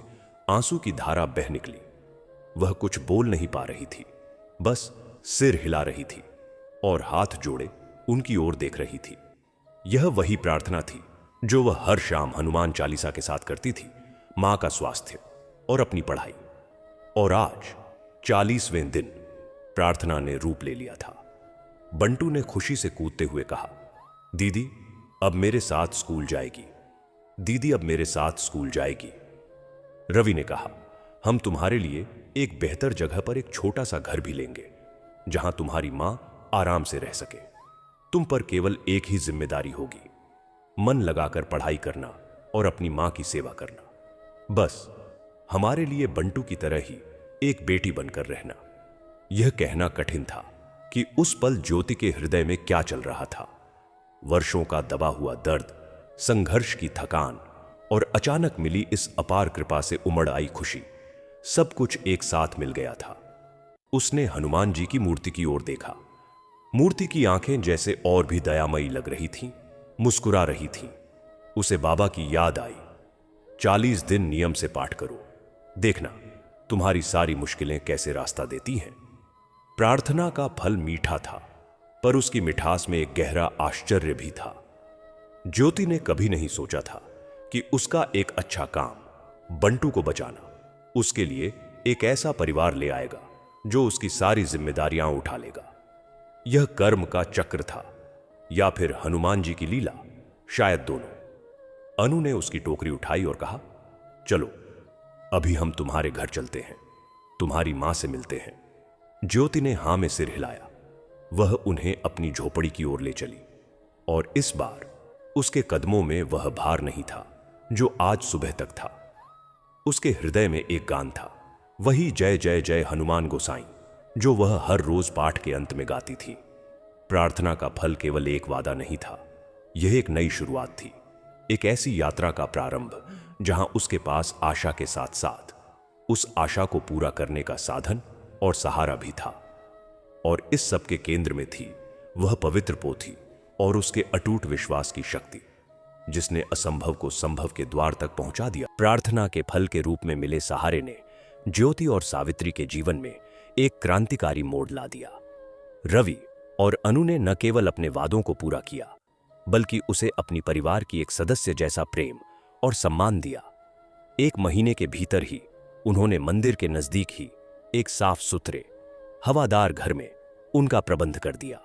आंसू की धारा बह निकली। वह कुछ बोल नहीं पा रही थी, बस सिर हिला रही थी और हाथ जोड़े उनकी ओर देख रही थी। यह वही प्रार्थना थी जो वह हर शाम हनुमान चालीसा के साथ करती थी, मां का स्वास्थ्य और अपनी पढ़ाई। और आज 40वें दिन प्रार्थना ने रूप ले लिया था। बंटू ने खुशी से कूदते हुए कहा, दीदी अब मेरे साथ स्कूल जाएगी। दीदी अब मेरे साथ स्कूल जाएगी। रवि ने कहा, हम तुम्हारे लिए एक बेहतर जगह पर एक छोटा सा घर भी लेंगे जहां तुम्हारी मां आराम से रह सके। तुम पर केवल एक ही जिम्मेदारी होगी, मन लगाकर पढ़ाई करना और अपनी मां की सेवा करना। बस हमारे लिए बंटू की तरह ही एक बेटी बनकर रहना। यह कहना कठिन था कि उस पल ज्योति के हृदय में क्या चल रहा था। वर्षों का दबा हुआ दर्द संघर्ष की थकान और अचानक मिली इस अपार कृपा से उमड़ आई खुशी, सब कुछ एक साथ मिल गया था। उसने हनुमान जी की मूर्ति की ओर देखा। मूर्ति की आंखें जैसे और भी दयामयी लग रही थीं, मुस्कुरा रही थीं। उसे बाबा की याद आई। 40 दिन नियम से पाठ करो, देखना तुम्हारी सारी मुश्किलें कैसे रास्ता देती हैं। प्रार्थना का फल मीठा था, पर उसकी मिठास में एक गहरा आश्चर्य भी था। ज्योति ने कभी नहीं सोचा था कि उसका एक अच्छा काम, बंटू को बचाना, उसके लिए एक ऐसा परिवार ले आएगा जो उसकी सारी जिम्मेदारियां उठा लेगा। यह कर्म का चक्र था या फिर हनुमान जी की लीला, शायद दोनों। अनु ने उसकी टोकरी उठाई और कहा, चलो अभी हम तुम्हारे घर चलते हैं, तुम्हारी मां से मिलते हैं। ज्योति ने हां में सिर हिलाया। वह उन्हें अपनी झोपड़ी की ओर ले चली और इस बार उसके कदमों में वह भार नहीं था जो आज सुबह तक था। उसके हृदय में एक गान था, वही जय जय जय हनुमान गोसाई, जो वह हर रोज पाठ के अंत में गाती थी। प्रार्थना का फल केवल एक वादा नहीं था, यह एक नई शुरुआत थी, एक ऐसी यात्रा का प्रारंभ जहां उसके पास आशा के साथ साथ उस आशा को पूरा करने का साधन और सहारा भी था। और इस सब के केंद्र में थी वह पवित्र पोथी और उसके अटूट विश्वास की शक्ति, जिसने असंभव को संभव के द्वार तक पहुंचा दिया। प्रार्थना के फल के रूप में मिले सहारे ने ज्योति और सावित्री के जीवन में एक क्रांतिकारी मोड़ ला दिया। रवि और अनु ने न केवल अपने वादों को पूरा किया, बल्कि उसे अपनी परिवार की एक सदस्य जैसा प्रेम और सम्मान दिया। 1 महीने के भीतर ही उन्होंने मंदिर के नजदीक ही एक साफ सुथरे, हवादार घर में उनका प्रबंध कर दिया।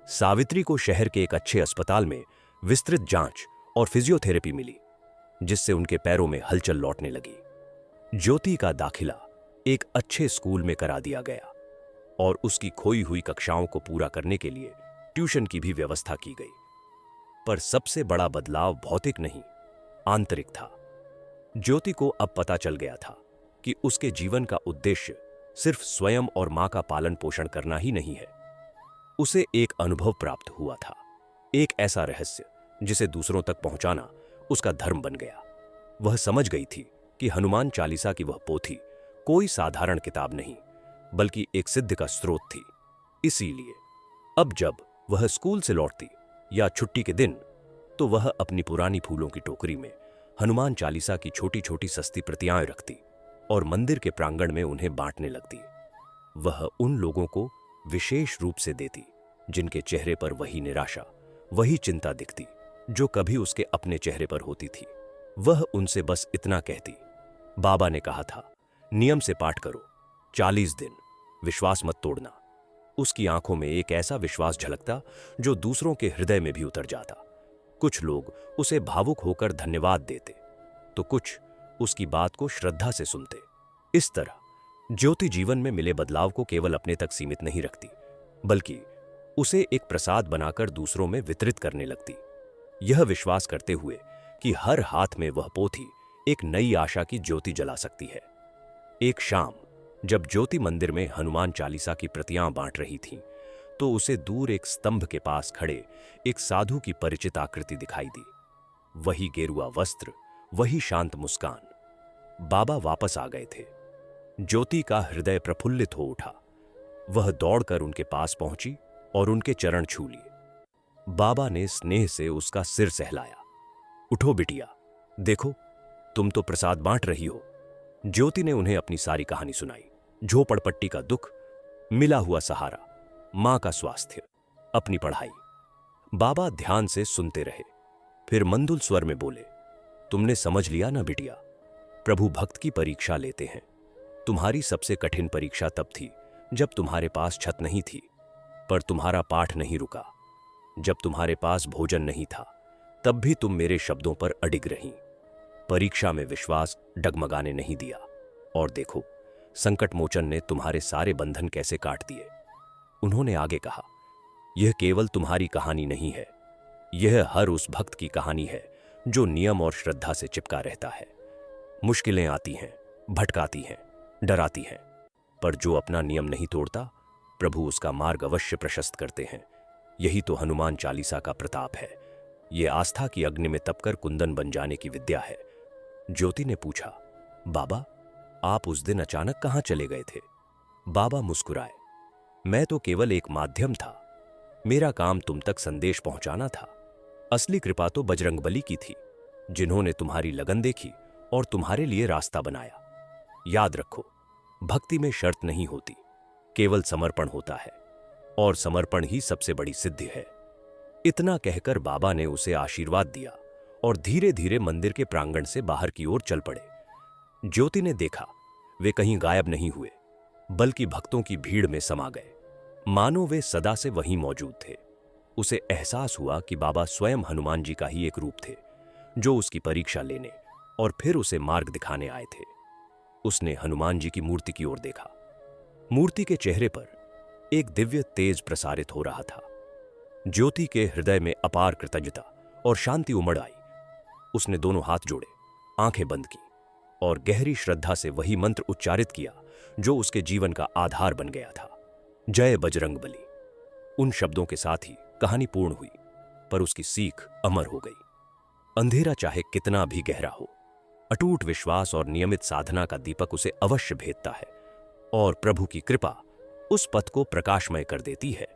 सावित्री को शहर के एक अच्छे अस्पताल में विस्तृत जांच और फिजियोथेरेपी मिली, जिससे उनके पैरों में हलचल लौटने लगी। ज्योति का दाखिला एक अच्छे स्कूल में करा दिया गया और उसकी खोई हुई कक्षाओं को पूरा करने के लिए ट्यूशन की भी व्यवस्था की गई। पर सबसे बड़ा बदलाव भौतिक नहीं, आंतरिक था। ज्योति को अब पता चल गया था कि उसके जीवन का उद्देश्य सिर्फ स्वयं और मां का पालन पोषण करना ही नहीं है। उसे एक अनुभव प्राप्त हुआ था, एक ऐसा रहस्य जिसे दूसरों तक पहुंचाना उसका धर्म बन गया। वह समझ गई थी कि हनुमान चालीसा की वह पोथी कोई साधारण किताब नहीं, बल्कि एक सिद्ध का स्रोत थी। इसीलिए अब जब वह स्कूल से लौटती या छुट्टी के दिन, तो वह अपनी पुरानी फूलों की टोकरी में हनुमान चालीसा की छोटी छोटी सस्ती प्रतियां रखती और मंदिर के प्रांगण में उन्हें बांटने लगती। वह उन लोगों को विशेष रूप से देती जिनके चेहरे पर वही निराशा, वही चिंता दिखती जो कभी उसके अपने चेहरे पर होती थी। वह उनसे बस इतना कहती, बाबा ने कहा था नियम से पाठ करो, 40 दिन, विश्वास मत तोड़ना। उसकी आंखों में एक ऐसा विश्वास झलकता जो दूसरों के हृदय में भी उतर जाता। कुछ लोग उसे भावुक होकर धन्यवाद देते, तो कुछ उसकी बात को श्रद्धा से सुनते। इस तरह ज्योति जीवन में मिले बदलाव को केवल अपने तक सीमित नहीं रखती, बल्कि उसे एक प्रसाद बनाकर दूसरों में वितरित करने लगती, यह विश्वास करते हुए कि हर हाथ में वह पोथी एक नई आशा की ज्योति जला सकती है। एक शाम जब ज्योति मंदिर में हनुमान चालीसा की प्रतियां बांट रही थी, तो उसे दूर एक स्तंभ के पास खड़े एक साधु की परिचित आकृति दिखाई दी। वही गेरुआ वस्त्र, वही शांत मुस्कान। बाबा वापस आ गए थे। ज्योति का हृदय प्रफुल्लित हो उठा। वह दौड़कर उनके पास पहुंची और उनके चरण छू लिए। बाबा ने स्नेह से उसका सिर सहलाया। उठो बिटिया, देखो तुम तो प्रसाद बांट रही हो। ज्योति ने उन्हें अपनी सारी कहानी सुनाई। झोपड़पट्टी का दुख, मिला हुआ सहारा, मां का स्वास्थ्य, अपनी पढ़ाई। बाबा ध्यान से सुनते रहे, फिर मंदुल स्वर में बोले, तुमने समझ लिया ना बिटिया, प्रभु भक्त की परीक्षा लेते हैं। तुम्हारी सबसे कठिन परीक्षा तब थी जब तुम्हारे पास छत नहीं थी, पर तुम्हारा पाठ नहीं रुका। जब तुम्हारे पास भोजन नहीं था, तब भी तुम मेरे शब्दों पर अडिग रहीं। परीक्षा में विश्वास डगमगाने नहीं दिया, और देखो संकट मोचन ने तुम्हारे सारे बंधन कैसे काट दिए। उन्होंने आगे कहा, यह केवल तुम्हारी कहानी नहीं है, यह हर उस भक्त की कहानी है जो नियम और श्रद्धा से चिपका रहता है। मुश्किलें आती हैं, भटकाती हैं, डराती हैं, पर जो अपना नियम नहीं तोड़ता, प्रभु उसका मार्ग अवश्य प्रशस्त करते हैं। यही तो हनुमान चालीसा का प्रताप है। ये आस्था की अग्नि में तपकर कुंदन बन जाने की विद्या है। ज्योति ने पूछा, बाबा, आप उस दिन अचानक कहां चले गए थे? बाबा मुस्कुराए, मैं तो केवल एक माध्यम था। मेरा काम तुम तक संदेश पहुंचाना था। असली कृपा तो बजरंगबली की थी, जिन्होंने तुम्हारी लगन देखी और तुम्हारे लिए रास्ता बनाया। याद रखो, भक्ति में शर्त नहीं होती, केवल समर्पण होता है, और समर्पण ही सबसे बड़ी सिद्धि है। इतना कहकर बाबा ने उसे आशीर्वाद दिया और धीरे धीरे मंदिर के प्रांगण से बाहर की ओर चल पड़े। ज्योति ने देखा, वे कहीं गायब नहीं हुए, बल्कि भक्तों की भीड़ में समा गए, मानो वे सदा से वहीं मौजूद थे। उसे एहसास हुआ कि बाबा स्वयं हनुमान जी का ही एक रूप थे, जो उसकी परीक्षा लेने और फिर उसे मार्ग दिखाने आए थे। उसने हनुमान जी की मूर्ति की ओर देखा। मूर्ति के चेहरे पर एक दिव्य तेज प्रसारित हो रहा था। ज्योति के हृदय में अपार कृतज्ञता और शांति उमड़ आई। उसने दोनों हाथ जोड़े, आंखें बंद की और गहरी श्रद्धा से वही मंत्र उच्चारित किया जो उसके जीवन का आधार बन गया था, जय बजरंगबली। उन शब्दों के साथ ही कहानी पूर्ण हुई, पर उसकी सीख अमर हो गई। अंधेरा चाहे कितना भी गहरा हो, अटूट विश्वास और नियमित साधना का दीपक उसे अवश्य भेदता है, और प्रभु की कृपा उस पथ को प्रकाशमय कर देती है।